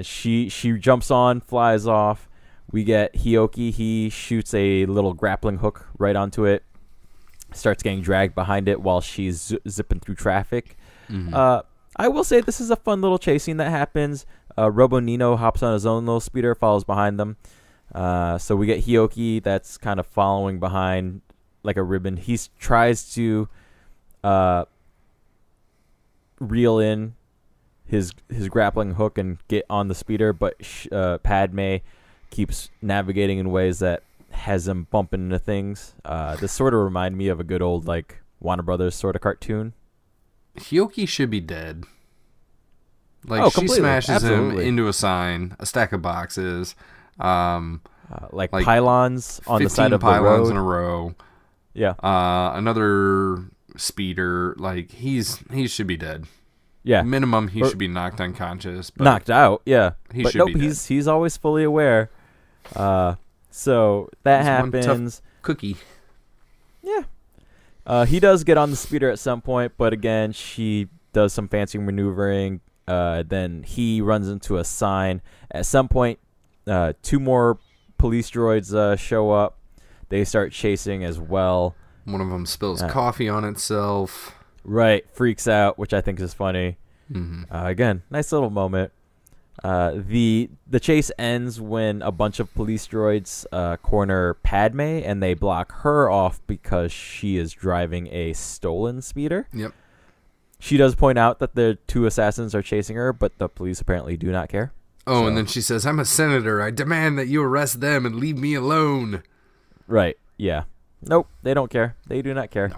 She jumps on, flies off. We get Hioki. He shoots a little grappling hook right onto it. Starts getting dragged behind it while she's zipping through traffic. I will say this is a fun little chase scene that happens. Robo Nino hops on his own little speeder, follows behind them. So we get Hioki that's kind of following behind like a ribbon. He tries to reel in his grappling hook and get on the speeder, but Padmé keeps navigating in ways that has him bumping into things. This sort of reminded me of a good old, like, Warner Brothers sort of cartoon. Hioki should be dead. Like, she smashes him into a sign, a stack of boxes, like pylons on the side of the road. 15 pylons in a row. Yeah. Another speeder. Like, he should be dead. Yeah. Minimum, he should be knocked unconscious. But knocked out, yeah. He should be dead. He's always fully aware. So that happens. One tough cookie. Yeah. He does get on the speeder at some point, but again, she does some fancy maneuvering. Then he runs into a sign. At some point, 2 more police droids show up. They start chasing as well. One of them spills coffee on itself. Right, freaks out, which I think is funny. Again, nice little moment. The chase ends when a bunch of police droids corner Padmé, and they block her off because she is driving a stolen speeder. Yep. She does point out that the two assassins are chasing her, but the police apparently do not care. Oh, and then she says, "I'm a senator. I demand that you arrest them and leave me alone." Right. Yeah. Nope. They don't care. They do not care.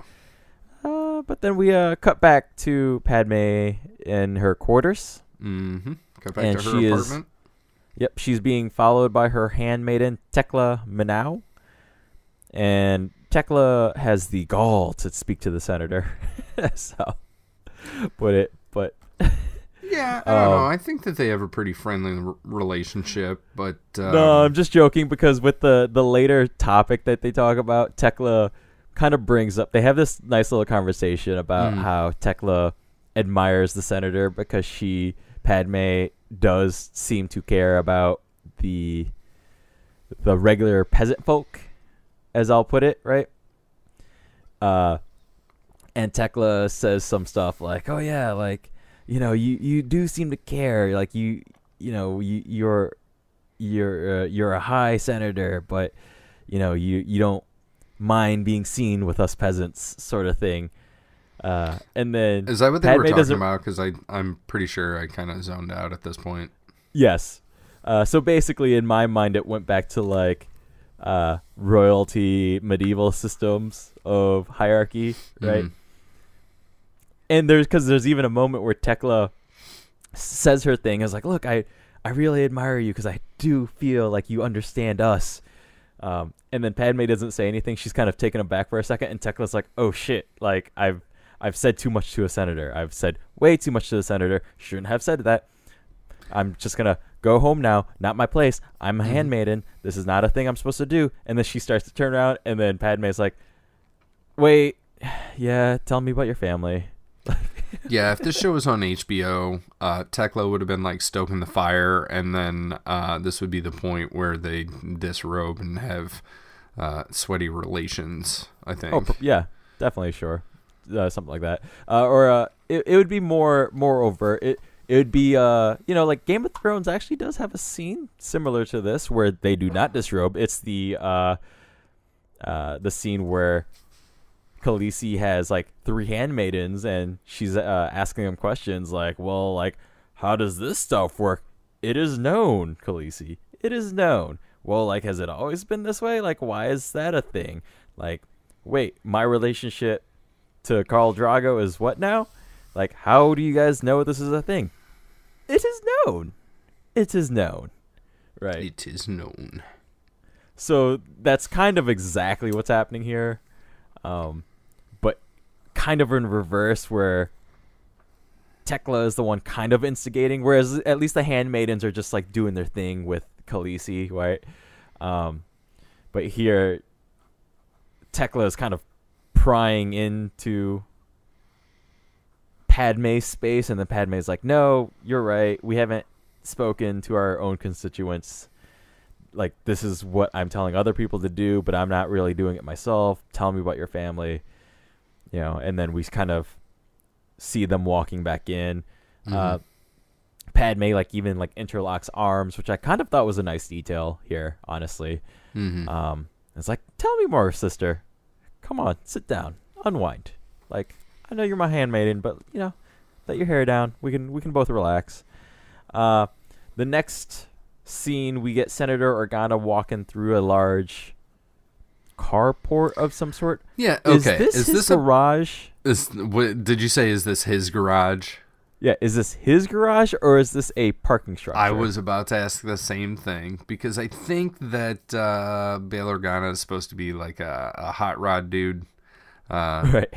No. But then we cut back to Padmé in her quarters. Mm-hmm. Cut back to her apartment. Yep. She's being followed by her handmaiden, Tekla Minau. And Tekla has the gall to speak to the senator. So, but yeah, I don't know. I think that they have a pretty friendly relationship, but no, I'm just joking because with the later topic that they talk about, Tekla kind of brings up. They have this nice little conversation about how Tekla admires the senator because Padmé does seem to care about the regular peasant folk, as I'll put it, right? And Tekla says some stuff like, "Oh yeah, like, you know, you do seem to care. Like you're a high senator, but you know you don't mind being seen with us peasants," sort of thing. And then is that what they Padmé were talking about? Because I'm pretty sure I kind of zoned out at this point. Yes. So basically, in my mind, it went back to like royalty medieval systems of hierarchy, right? And there's even a moment where Tekla says her thing is like, "Look, I really admire you because I do feel like you understand us." And then Padmé doesn't say anything. She's kind of taken aback for a second, and Tekla's like, "Oh shit! Like I've said too much to a senator. I've said way too much to the senator. Shouldn't have said that. I'm just gonna go home now. Not my place. I'm a handmaiden. This is not a thing I'm supposed to do." And then she starts to turn around, and then Padmé's like, "Wait, yeah, tell me about your family." Yeah, if this show was on HBO, Tekla would have been like stoking the fire, and then this would be the point where they disrobe and have sweaty relations, I think. Oh, yeah, definitely, sure. Something like that. Or it would be more overt. It would be, like Game of Thrones actually does have a scene similar to this where they do not disrobe. It's the scene where Khaleesi has like 3 handmaidens, and she's asking them questions like, "Well, like, how does this stuff work?" "It is known, Khaleesi. It is known." "Well, like, has it always been this way? Like, why is that a thing?" Like, wait, my relationship to Khal Drogo is what now? Like, how do you guys know this is a thing? It is known. It is known. Right. It is known. So that's kind of exactly what's happening here. But kind of in reverse, where Tekla is the one kind of instigating, whereas at least the handmaidens are just like doing their thing with Khaleesi, right? But here, Tekla is kind of prying into Padmé's space, and then Padmé's like, "No, you're right. We haven't spoken to our own constituents. Like, this is what I'm telling other people to do, but I'm not really doing it myself. Tell me about your family." And then we kind of see them walking back in. Padmé even interlocks arms, which I kind of thought was a nice detail here, honestly. It's like, "Tell me more, sister. Come on, sit down, unwind. Like, I know you're my handmaiden, but let your hair down. We can both relax." The next scene, we get Senator Organa walking through a large carport of some sort. Yeah. Okay. Is this his garage? Did you say is this his garage? Yeah. Is this his garage, or is this a parking structure? I was about to ask the same thing, because I think that Bail Organa is supposed to be like a hot rod dude. Right.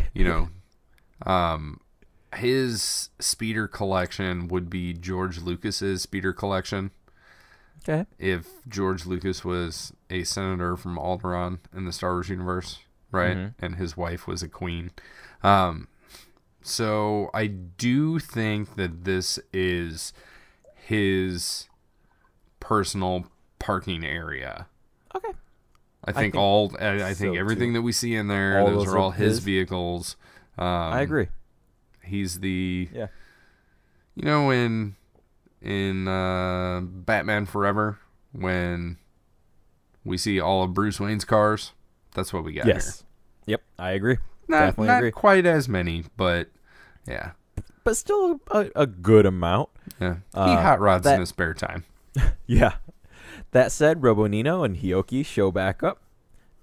His speeder collection would be George Lucas's speeder collection. Okay. If George Lucas was a senator from Alderaan in the Star Wars universe, right? And his wife was a queen. So I do think that this is his personal parking area. Okay. I think everything that we see in there, those are all his vehicles. I agree. He's the... Yeah. In in Batman Forever when we see all of Bruce Wayne's cars. That's what we got here. Yep, I agree. Not Definitely agree. quite as many, but yeah. But still a good amount. Yeah. He hot rods in his spare time. Yeah. That said, Robo Nino and Hioki show back up.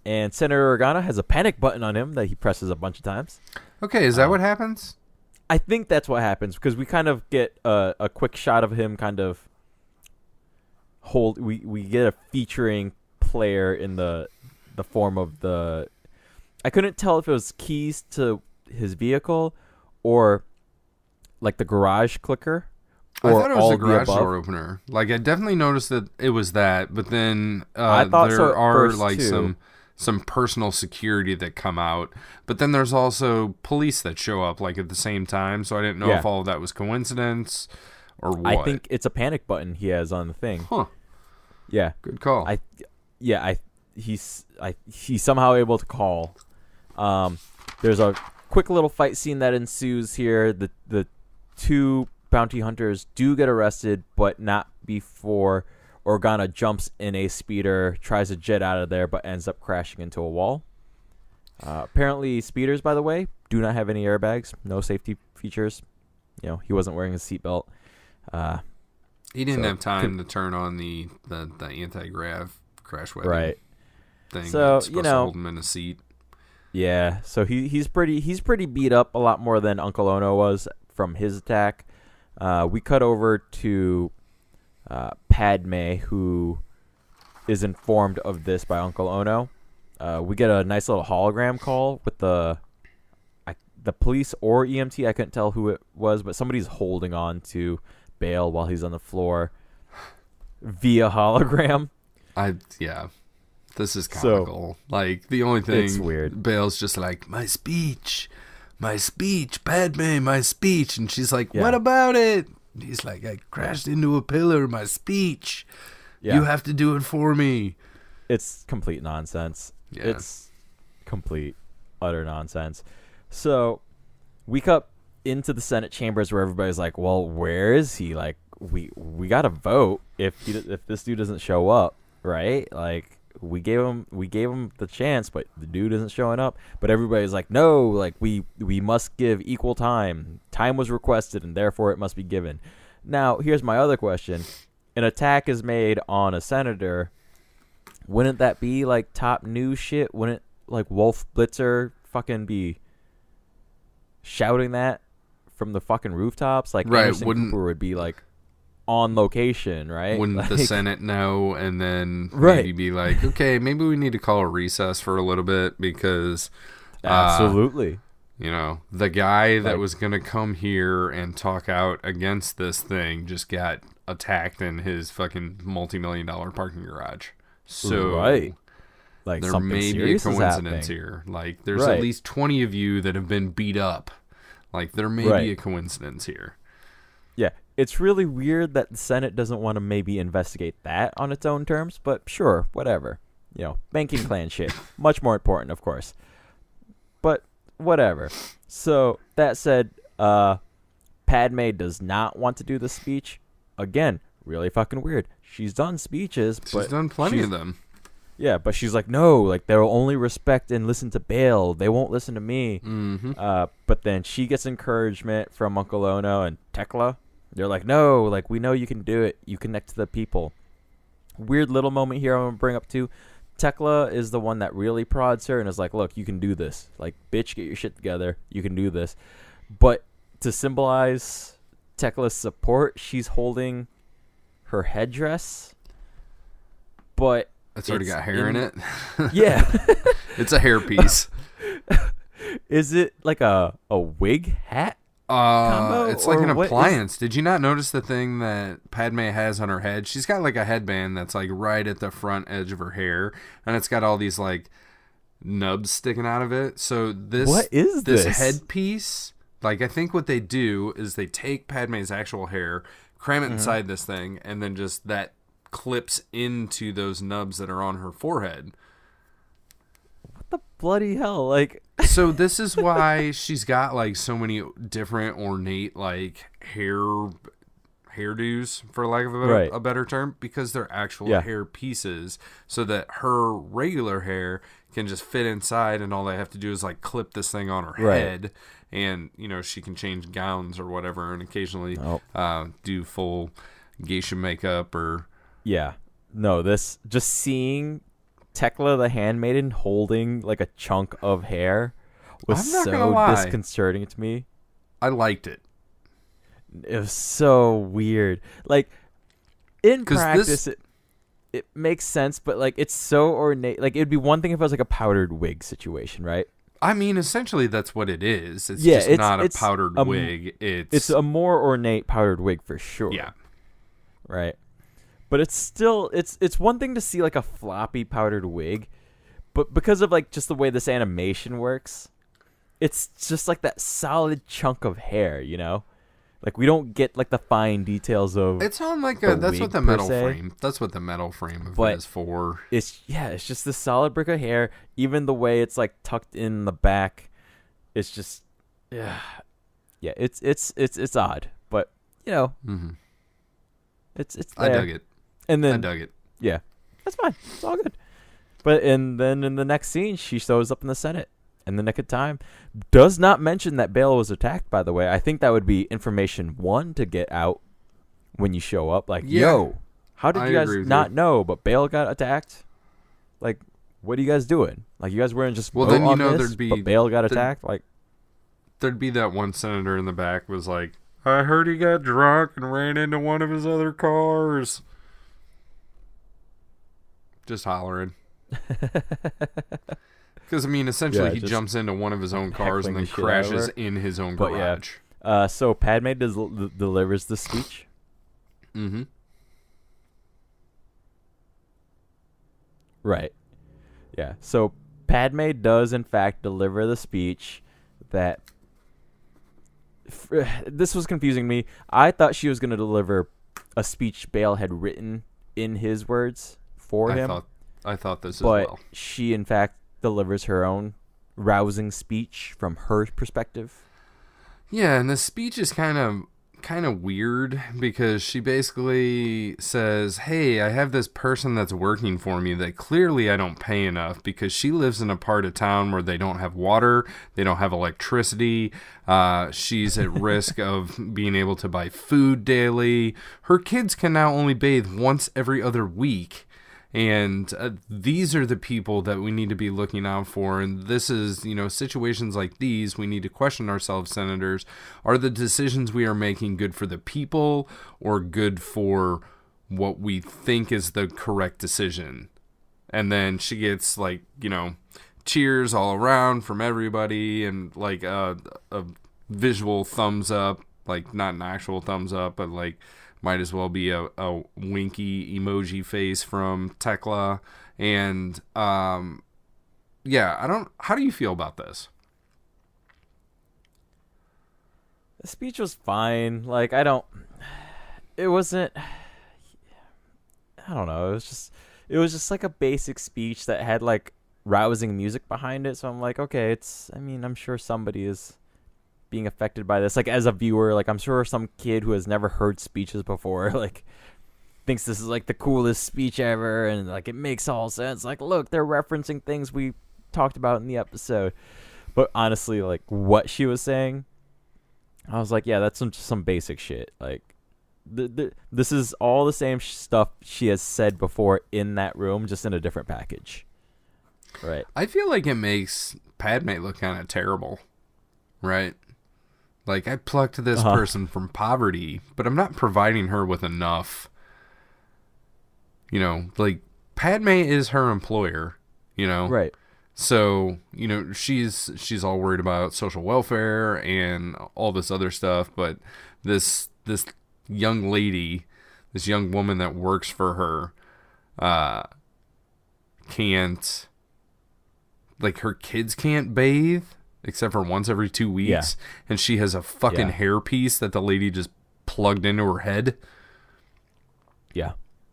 And Senator Organa has a panic button on him that he presses a bunch of times. Okay, is that what happens? I think that's what happens because we kind of get a quick shot of him kind of we get a featuring player in the form of the... I couldn't tell if it was keys to his vehicle or like the garage clicker. I thought it was the garage door opener. Like, I definitely noticed that it was that, but then I thought there are like too. some personal security that come out, but then there's also police that show up like at the same time, so I didn't know if all of that was coincidence or what. I think it's a panic button he has on the thing. Huh. Yeah. Good call. He's somehow able to call. There's a quick little fight scene that ensues here. The two bounty hunters do get arrested, but not before Organa jumps in a speeder, tries to jet out of there, but ends up crashing into a wall. Apparently, speeders, by the way, do not have any airbags, no safety features. You know, he wasn't wearing a seatbelt. He didn't have time to turn on the anti-grav crash webbing thing. So that's supposed to hold him in a seat. Yeah, so he's pretty beat up, a lot more than Uncle Ono was from his attack. We cut over to Padmé, who is informed of this by Uncle Ono. We get a nice little hologram call with the police or EMT. I couldn't tell who it was, but somebody's holding on to Bale while he's on the floor via hologram. This is comical. Like, the only thing, it's weird. Bale's just like, my speech, Padmé, my speech. And she's like, what about it? And he's like, I crashed into a pillar, my speech. Yeah. You have to do it for me. It's complete nonsense. Yeah. It's complete, utter nonsense. So we cut into the Senate chambers where everybody's like, well, where is he? Like, we got to vote if this dude doesn't show up, right? Like, we gave him the chance, but the dude isn't showing up. But everybody's like, no, like we must give equal time. Time was requested, and therefore it must be given. Now, here's my other question: an attack is made on a senator. Wouldn't that be like top news shit? Wouldn't like Wolf Blitzer fucking be shouting that from the fucking rooftops? Like, Anderson Cooper would be like on location, right? Wouldn't like, the Senate know, and then maybe be like, okay, maybe we need to call a recess for a little bit because absolutely, the guy that was going to come here and talk out against this thing just got attacked in his fucking multi-million-dollar parking garage. So like there may be a coincidence here. Like, there's at least 20 of you that have been beat up. Like, there may be a coincidence here. Yeah, it's really weird that the Senate doesn't want to maybe investigate that on its own terms, but sure, whatever. Banking clan shit. Much more important, of course. But whatever. So, that said, Padmé does not want to do the speech. Again, really fucking weird. She's done speeches, but she's done plenty of them. Yeah, but she's like, no, like, they'll only respect and listen to Bale. They won't listen to me. Mm-hmm. But then she gets encouragement from Uncle Ono and Tekla. They're like, no, like, we know you can do it. You connect to the people. Weird little moment here I'm going to bring up, too. Tekla is the one that really prods her and is like, look, you can do this. Like, bitch, get your shit together. You can do this. But to symbolize Tekla's support, she's holding her headdress. But it's already got hair in it. Yeah. It's a hairpiece. Is it like a wig hat? Combo, it's like an appliance. Did you not notice the thing that Padmé has on her head? She's got like a headband that's like right at the front edge of her hair, and it's got all these like nubs sticking out of it. So what is this headpiece? Like, I think what they do is they take Padmé's actual hair, cram it inside this thing, and then just that clips into those nubs that are on her forehead. What the bloody hell? Like, so this is why she's got like so many different ornate like hair hairdos, for lack of Right. a better term, because they're actual Yeah. hair pieces, so that her regular hair can just fit inside, and all they have to do is like clip this thing on her Right. head, and she can change gowns or whatever, and occasionally do full geisha makeup or Yeah. No, this just seeing Tekla the handmaiden holding like a chunk of hair was I'm not gonna so lie. disconcerting to me. I liked it. It was so weird. Like in 'Cause practice, it makes sense, but like it's so ornate. Like it'd be one thing if it was like a powdered wig situation, right? I mean, essentially that's what it is. It's Yeah, just not a powdered wig. It's a more ornate powdered wig for sure. Yeah. Right. But it's still it's one thing to see like a floppy powdered wig, but because of like just the way this animation works, it's just like that solid chunk of hair, you know? Like we don't get like the fine details of It's on like the that's wig what the per metal se. frame. That's what the metal frame of But it is for. it's just this solid brick of hair. Even the way it's like tucked in the back, it's just it's odd, but Mm-hmm. it's there. I dug it. And I then dug it. yeah, that's fine. It's all good. But and then in the next scene, she shows up in the Senate in the nick of time. Does not mention that Bale was attacked. By the way, I think that would be information one to get out when you show up. Like, yo, how did you guys not know? But Bale got attacked. Like, what are you guys doing? Like, you guys weren't just well. Then on this, there'd be but Bale got attacked. Like, there'd be that one senator in the back was like, I heard he got drunk and ran into one of his other cars. Just hollering. Because, I mean, essentially he jumps into one of his own cars and then crashes in his own garage. Yeah. So Padmé delivers the speech. Mm-hmm. Right. Yeah. So Padmé does, in fact, deliver the speech that... This was confusing me. I thought she was going to deliver a speech Bale had written in his words for him. I thought this as but well. She, in fact, delivers her own rousing speech from her perspective. Yeah, and the speech is kind of weird because she basically says, hey, I have this person that's working for me that clearly I don't pay enough because she lives in a part of town where they don't have water, they don't have electricity, she's at risk of being able to buy food daily. Her kids can now only bathe once every other week. And these are the people that we need to be looking out for. And this is, situations like these, we need to question ourselves, senators. Are the decisions we are making good for the people or good for what we think is the correct decision? And then she gets cheers all around from everybody and like a visual thumbs up, like not an actual thumbs up, but like might as well be a winky emoji face from Tekla. And, how do you feel about this? The speech was fine. Like, I don't know. It was just like a basic speech that had like rousing music behind it. So I'm like, okay, I'm sure somebody is being affected by this. Like, as a viewer, like, I'm sure some kid who has never heard speeches before, like, thinks this is like the coolest speech ever, and like it makes all sense. Like, look, they're referencing things we talked about in the episode. But honestly, like, what she was saying, I was like, yeah, that's some basic shit. Like, this is all the same stuff she has said before in that room, just in a different package. Right. I feel like it makes Padmé look kind of terrible, right? Like, I plucked this person from poverty, but I'm not providing her with enough. Like, Padmé is her employer, Right. So, she's all worried about social welfare and all this other stuff, but this young lady, this young woman that works for her, can't, like, her kids can't bathe except for once every 2 weeks, and she has a fucking hairpiece that the lady just plugged into her head. Yeah.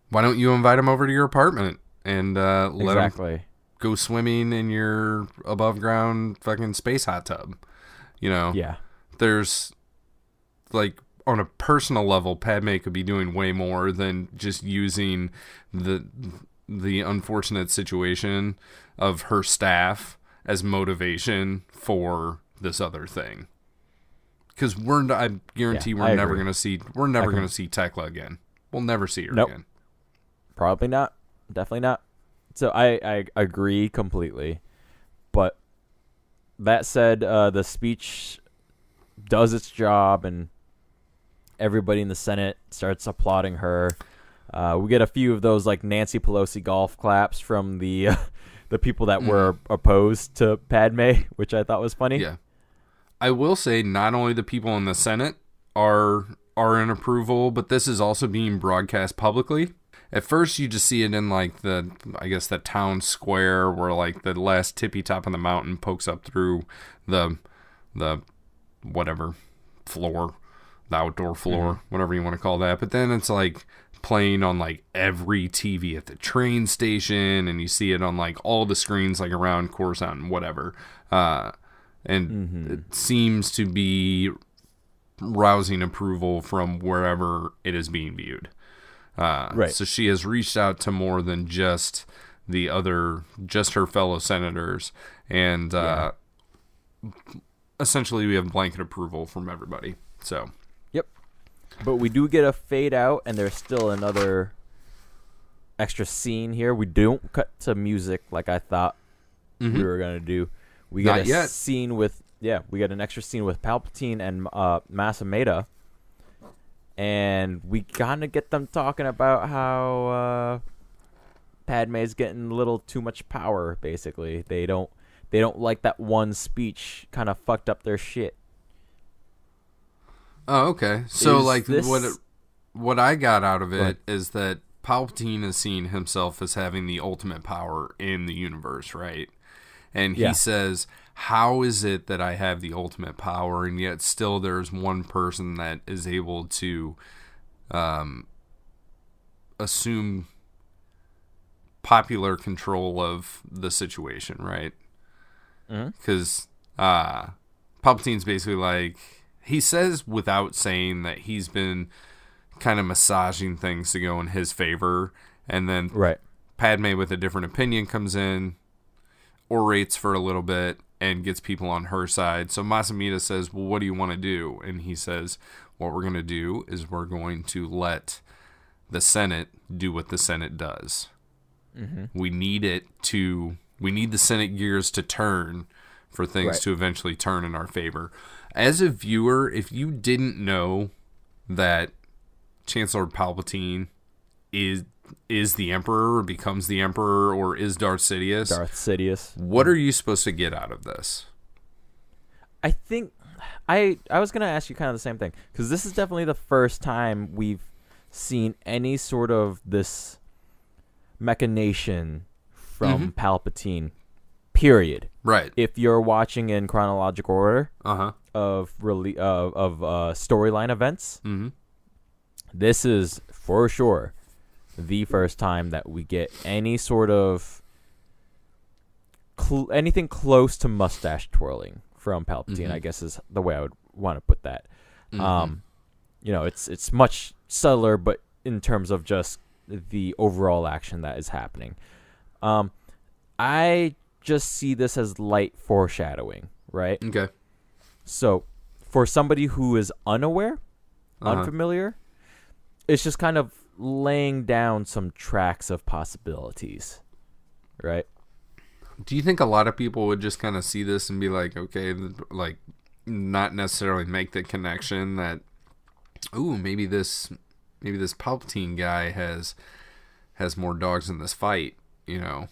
Why don't you invite him over to your apartment and let him go swimming in your above ground fucking space hot tub? Yeah. There's like on a personal level, Padme could be doing way more than just using the unfortunate situation of her staff as motivation for this other thing. Because I guarantee we're never going to see Tekla again. We'll never see her again. Probably not. Definitely not. So I agree completely. But that said, the speech does its job, and everybody in the Senate starts applauding her. We get a few of those like Nancy Pelosi golf claps from the people that were opposed to Padme, which I thought was funny. Yeah. I will say not only the people in the Senate are in approval, but this is also being broadcast publicly. At first, you just see it in like the town square where like the last tippy top of the mountain pokes up through the whatever floor, the outdoor floor, whatever you want to call that. But then it's like playing on like every TV at the train station, and you see it on like all the screens like around Coruscant and whatever. And it seems to be rousing approval from wherever it is being viewed. Right. So she has reached out to more than just her fellow senators. And essentially we have blanket approval from everybody. So. Yep. But we do get a fade out, and there's still another extra scene here. We don't cut to music like I thought we were going to do. We get scene with we get an extra scene with Palpatine and Masameda, and we kind of get them talking about how Padme's getting a little too much power. Basically, they don't like that one speech kind of fucked up their shit. Oh, okay. So what I got out of it is that Palpatine is seeing himself as having the ultimate power in the universe, right? And he says, how is it that I have the ultimate power, and yet still there's one person that is able to assume popular control of the situation, right? Because Palpatine's basically like, he says without saying that he's been kind of massaging things to go in his favor, and then Padme with a different opinion comes in, orates for a little bit, and gets people on her side. So Masameda says, well, what do you want to do? And he says, what we're going to do is we're going to let the Senate do what the Senate does. We need the Senate gears to turn for things to eventually turn in our favor. As a viewer, if you didn't know that Chancellor Palpatine is the Emperor, or becomes the Emperor, or is Darth Sidious. What are you supposed to get out of this? I think I was going to ask you kind of the same thing, because this is definitely the first time we've seen any sort of this machination from Palpatine, period. Right. If you're watching in chronological order of storyline events, this is for sure the first time that we get any sort of anything close to mustache twirling from Palpatine, I guess is the way I would want to put that. It's much subtler, but in terms of just the overall action that is happening, I just see this as light foreshadowing, right? Okay. So for somebody who is unfamiliar, it's just kind of laying down some tracks of possibilities, right? Do you think a lot of people would just kind of see this and be like, okay, like not necessarily make the connection that, ooh, maybe this Palpatine guy has more dogs in this fight, you know?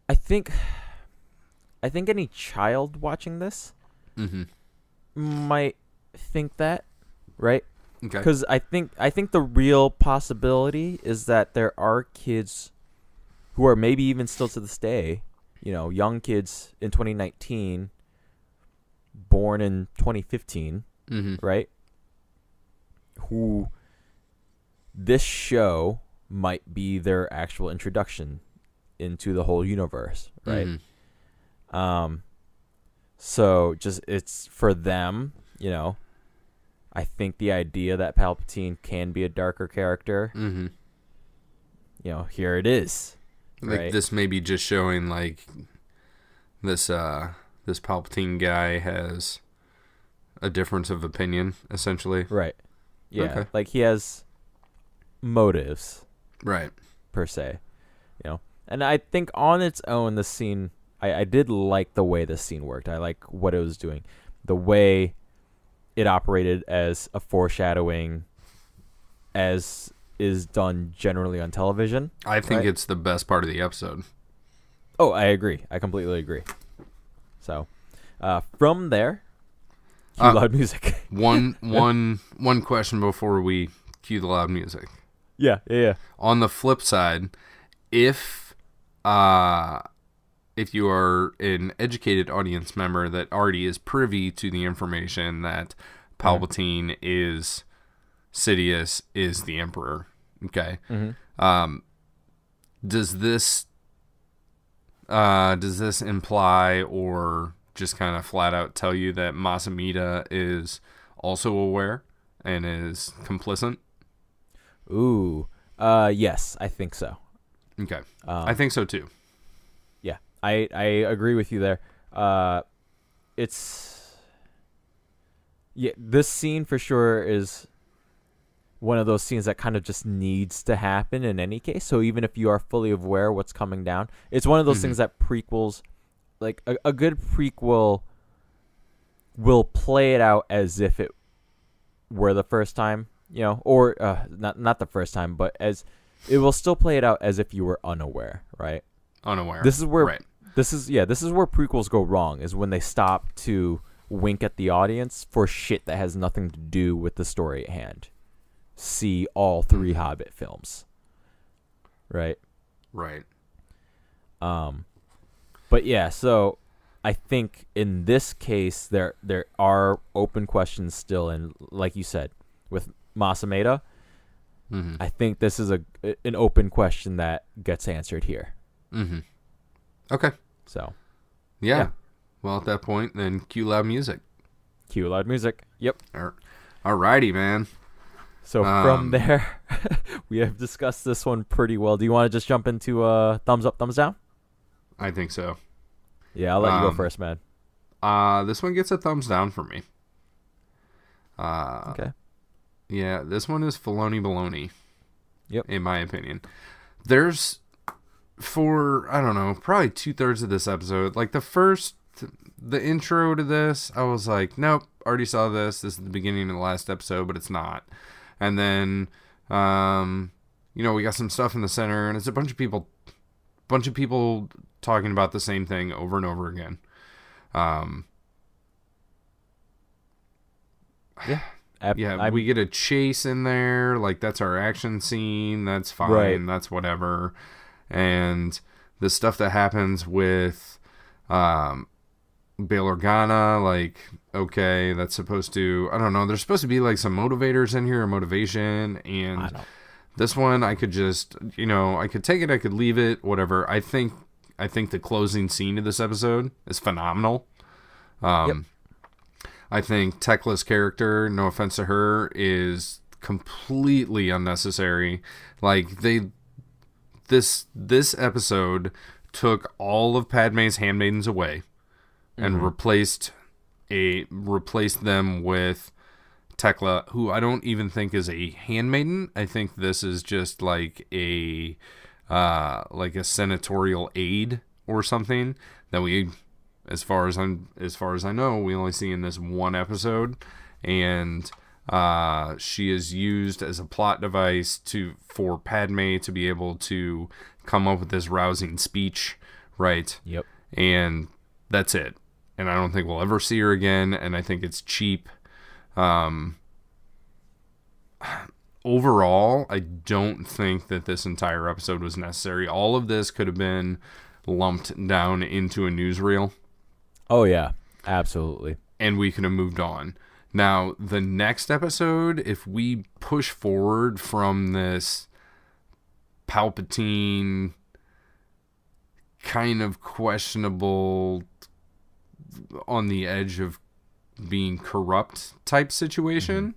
I think any child watching this might think that, right? Okay. Because I think the real possibility is that there are kids who are maybe even still to this day, young kids in 2019, born in 2015, right? Who this show might be their actual introduction into the whole universe, right? So just it's for them, I think the idea that Palpatine can be a darker character, here it is. Like right? this may be just showing like this Palpatine guy has a difference of opinion, essentially. Right. Yeah. Okay. Like he has motives. Right. Per se. And I think on its own, the scene, I did like the way the scene worked. I like what it was doing. The way it operated as a foreshadowing, as is done generally on television. I think it's the best part of the episode. Oh, I agree. I completely agree. So, from there, cue loud music. one question before we cue the loud music. Yeah. On the flip side, if you are an educated audience member that already is privy to the information that Palpatine is Sidious is the Emperor, okay? Does this imply or just kind of flat out tell you that Mas Amedda is also aware and is complicit? Ooh. Yes, I think so. Okay. I think so too. Yeah, I agree with you there. This scene for sure is one of those scenes that kind of just needs to happen in any case. So even if you are fully aware what's coming down, it's one of those things that prequels, like a good prequel, will play it out as if it were the first time, or not the first time, but as it will still play it out as if you were unaware, right? Unaware. This is where right. this is where prequels go wrong, is when they stop to wink at the audience for shit that has nothing to do with the story at hand. See all 3 Hobbit films. Right? Right. But yeah, so I think in this case there are open questions still, and like you said, with Mas Amedda, I think this is an open question that gets answered here. Okay. So. Yeah. Well, at that point, then cue loud music. Cue loud music. Yep. Alrighty, man. So from there, we have discussed this one pretty well. Do you want to just jump into thumbs up, thumbs down? I think so. Yeah, I'll let you go first, man. This one gets a thumbs down for me. Okay. Yeah, this one is Filoni baloney. Yep. In my opinion. There's, for, I don't know, probably 2/3 of this episode, like the intro to this, I was like, nope, already saw this. This is the beginning of the last episode, but it's not. And then, we got some stuff in the center, and it's a bunch of people talking about the same thing over and over again. We get a chase in there. Like, that's our action scene. That's fine. Right. That's whatever. And the stuff that happens with Bail Organa, like, okay, that's supposed to, I don't know, there's supposed to be like some motivators in here, or motivation, and this one I could just, I could take it, I could leave it, whatever. I think the closing scene of this episode is phenomenal. I think Tekla's character, no offense to her, is completely unnecessary. Like, this episode took all of Padmé's handmaidens away and replaced them with Tekla, who I don't even think is a handmaiden. I think this is just like a senatorial aide or something that we, as far as I know, we only see in this one episode, and she is used as a plot device for Padmé to be able to come up with this rousing speech, right? Yep. And that's it. And I don't think we'll ever see her again, and I think it's cheap. Overall, I don't think that this entire episode was necessary. All of this could have been lumped down into a newsreel. Oh, yeah. Absolutely. And we could have moved on. Now, the next episode, if we push forward from this Palpatine kind of questionable, on the edge of being corrupt type situation,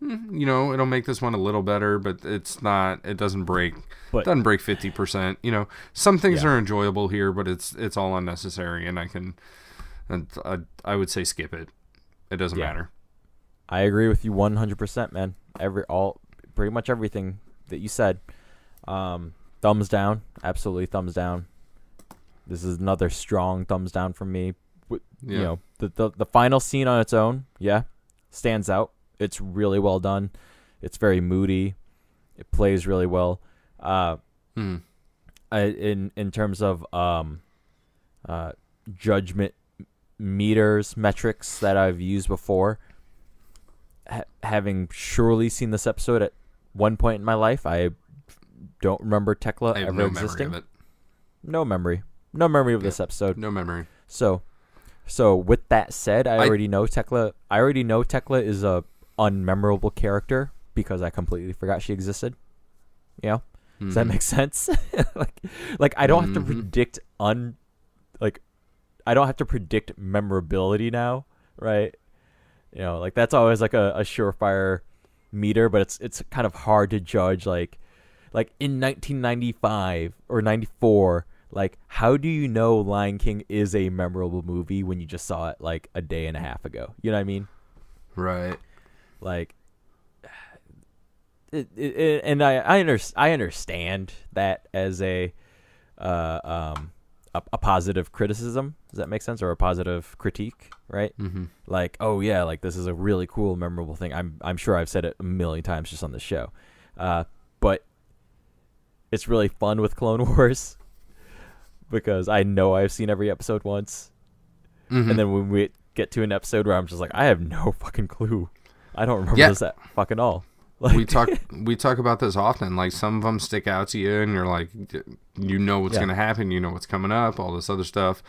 it'll make this one a little better, but it's not. It doesn't break. But doesn't break 50%. Some things Yeah. are enjoyable here, but it's all unnecessary, and I would say skip it. It doesn't Yeah. matter. I agree with you 100%, man. Pretty much everything that you said. Thumbs down, absolutely thumbs down. This is another strong thumbs down from me. Yeah. The final scene on its own, stands out. It's really well done. It's very moody. It plays really well. In terms of judgment metrics that I've used before, having surely seen this episode at one point in my life, I don't remember Tekla I have ever no existing. memory of it. No memory of this episode. No memory. So with that said, I already know Tekla is a unmemorable character because I completely forgot she existed. Does that make sense? like I don't have to predict I don't have to predict memorability now, right? That's always like a surefire meter, but it's kind of hard to judge like in 1995 or 94, like how do you know Lion King is a memorable movie when you just saw it like a day and a half ago? You know what I mean? Right. Like and I understand that as a positive criticism. Does that make sense? Or a positive critique, right? Like, oh yeah, like this is a really cool, memorable thing. I'm sure I've said it a million times just on the show, but it's really fun with Clone Wars because I know I've seen every episode once, and then when we get to an episode where I'm just like, I have no fucking clue. I don't remember this at fucking all. Like, we talk about this often. Like some of them stick out to you, and you're like, what's going to happen. You know what's coming up. All this other stuff.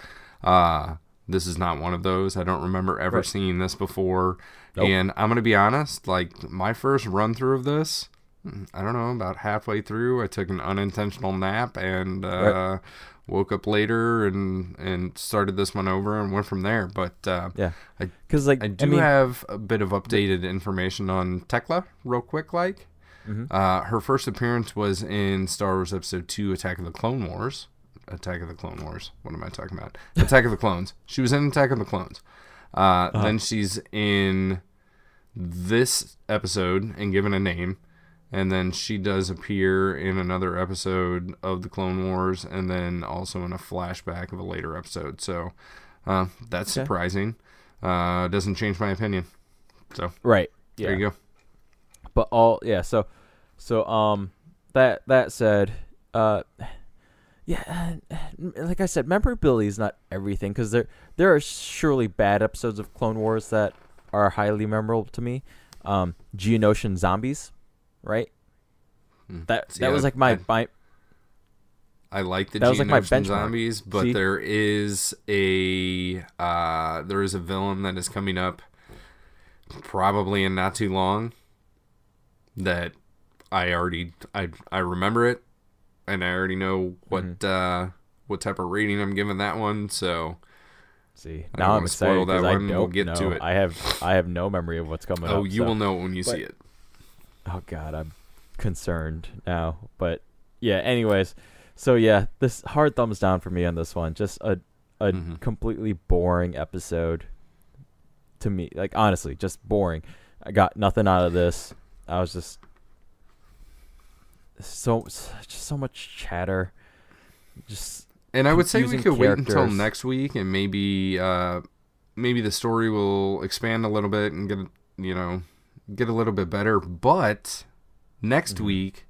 This is not one of those. I don't remember ever seeing this before. Nope. And I'm going to be honest. Like my first run through of this, I don't know, about halfway through, I took an unintentional nap and woke up later and started this one over and went from there. But I have a bit of updated information on Tekla real quick. Her first appearance was in Star Wars Episode 2, Attack of the Clone Wars. What am I talking about? Attack of the Clones. She was in Attack of the Clones. Then she's in this episode and given a name. And then she does appear in another episode of the Clone Wars, and then also in a flashback of a later episode. So that's surprising. Doesn't change my opinion. So right, there you go. But that said, like I said, memorability is not everything because there are surely bad episodes of Clone Wars that are highly memorable to me. Geonosian Zombies. Right. That was like my I like the Geonosian Zombies, but there is a villain that is coming up probably in not too long that I remember it, and I already know what type of rating I'm giving that one. So now I'm excited because I don't we'll get to it. I have no memory of what's coming up. Oh, you will know when you see it. Oh God, I'm concerned now. But yeah, anyways, so yeah, this hard thumbs down for me on this one. Just a completely boring episode to me. Like honestly, just boring. I got nothing out of this. I was just so much chatter. And I would say we could wait until characters. next week, and maybe the story will expand a little bit and get a little bit better. But next week,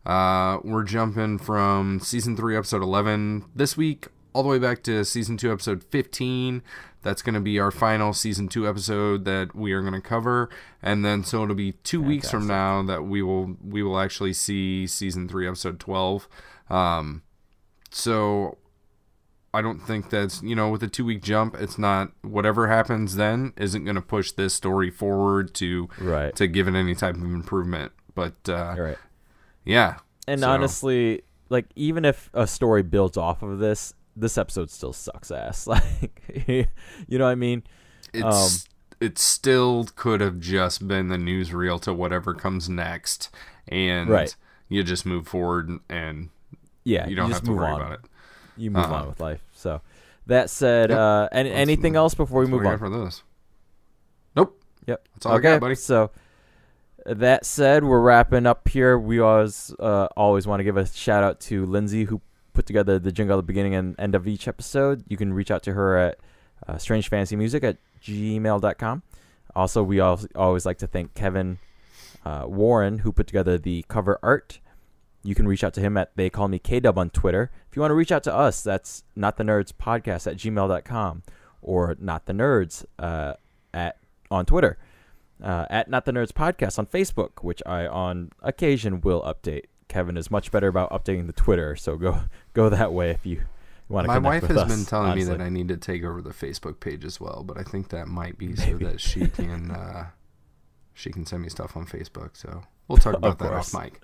we're jumping from season 3, episode 11 this week all the way back to season 2, episode 15. That's going to be our final season 2 episode that we are going to cover, and then so it'll be 2 weeks from now that we will actually see season 3, episode 12. So I don't think that's, with a 2-week jump, it's not, whatever happens then isn't going to push this story forward to give it any type of improvement. But, yeah. And honestly, like, even if a story builds off of this episode still sucks ass. Like, you know what I mean? it still could have just been the newsreel to whatever comes next, and right. you just move forward and you don't have to worry about it. You move on with life. So that said, anything else before we move on? For this. Nope. Yep. That's all I got, buddy. So that said, we're wrapping up here. We always want to give a shout out to Lindsay, who put together the jingle at the beginning and end of each episode. You can reach out to her at strangefantasymusic@gmail.com. Also, we always like to thank Kevin Warren, who put together the cover art. You can reach out to him at They Call Me KW on Twitter. If you want to reach out to us, that's notthenerds@gmail.com or notthenerds on Twitter. At Not the Nerds Podcast on Facebook, which I on occasion will update. Kevin is much better about updating the Twitter, so go that way if you want to connect with us. My wife has been telling me that I need to take over the Facebook page as well, but I think that might be so that she can send me stuff on Facebook. So we'll talk about that off mic.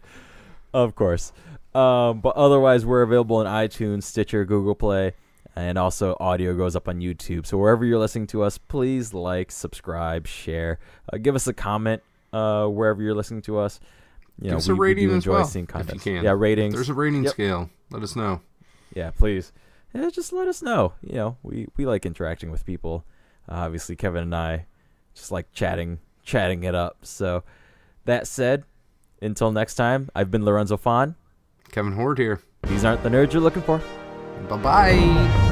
Of course. But otherwise, we're available on iTunes, Stitcher, Google Play, and also audio goes up on YouTube. So wherever you're listening to us, please like, subscribe, share. Give us a comment wherever you're listening to us. Give us a rating as well, seeing content. if you can. Yeah, ratings. If there's a rating scale, let us know. Yeah, please. Yeah, just let us know. We like interacting with people. Obviously, Kevin and I just like chatting it up. So that said, until next time, I've been Lorenzo Fawn. Kevin Horde here. These aren't the nerds you're looking for. Bye-bye.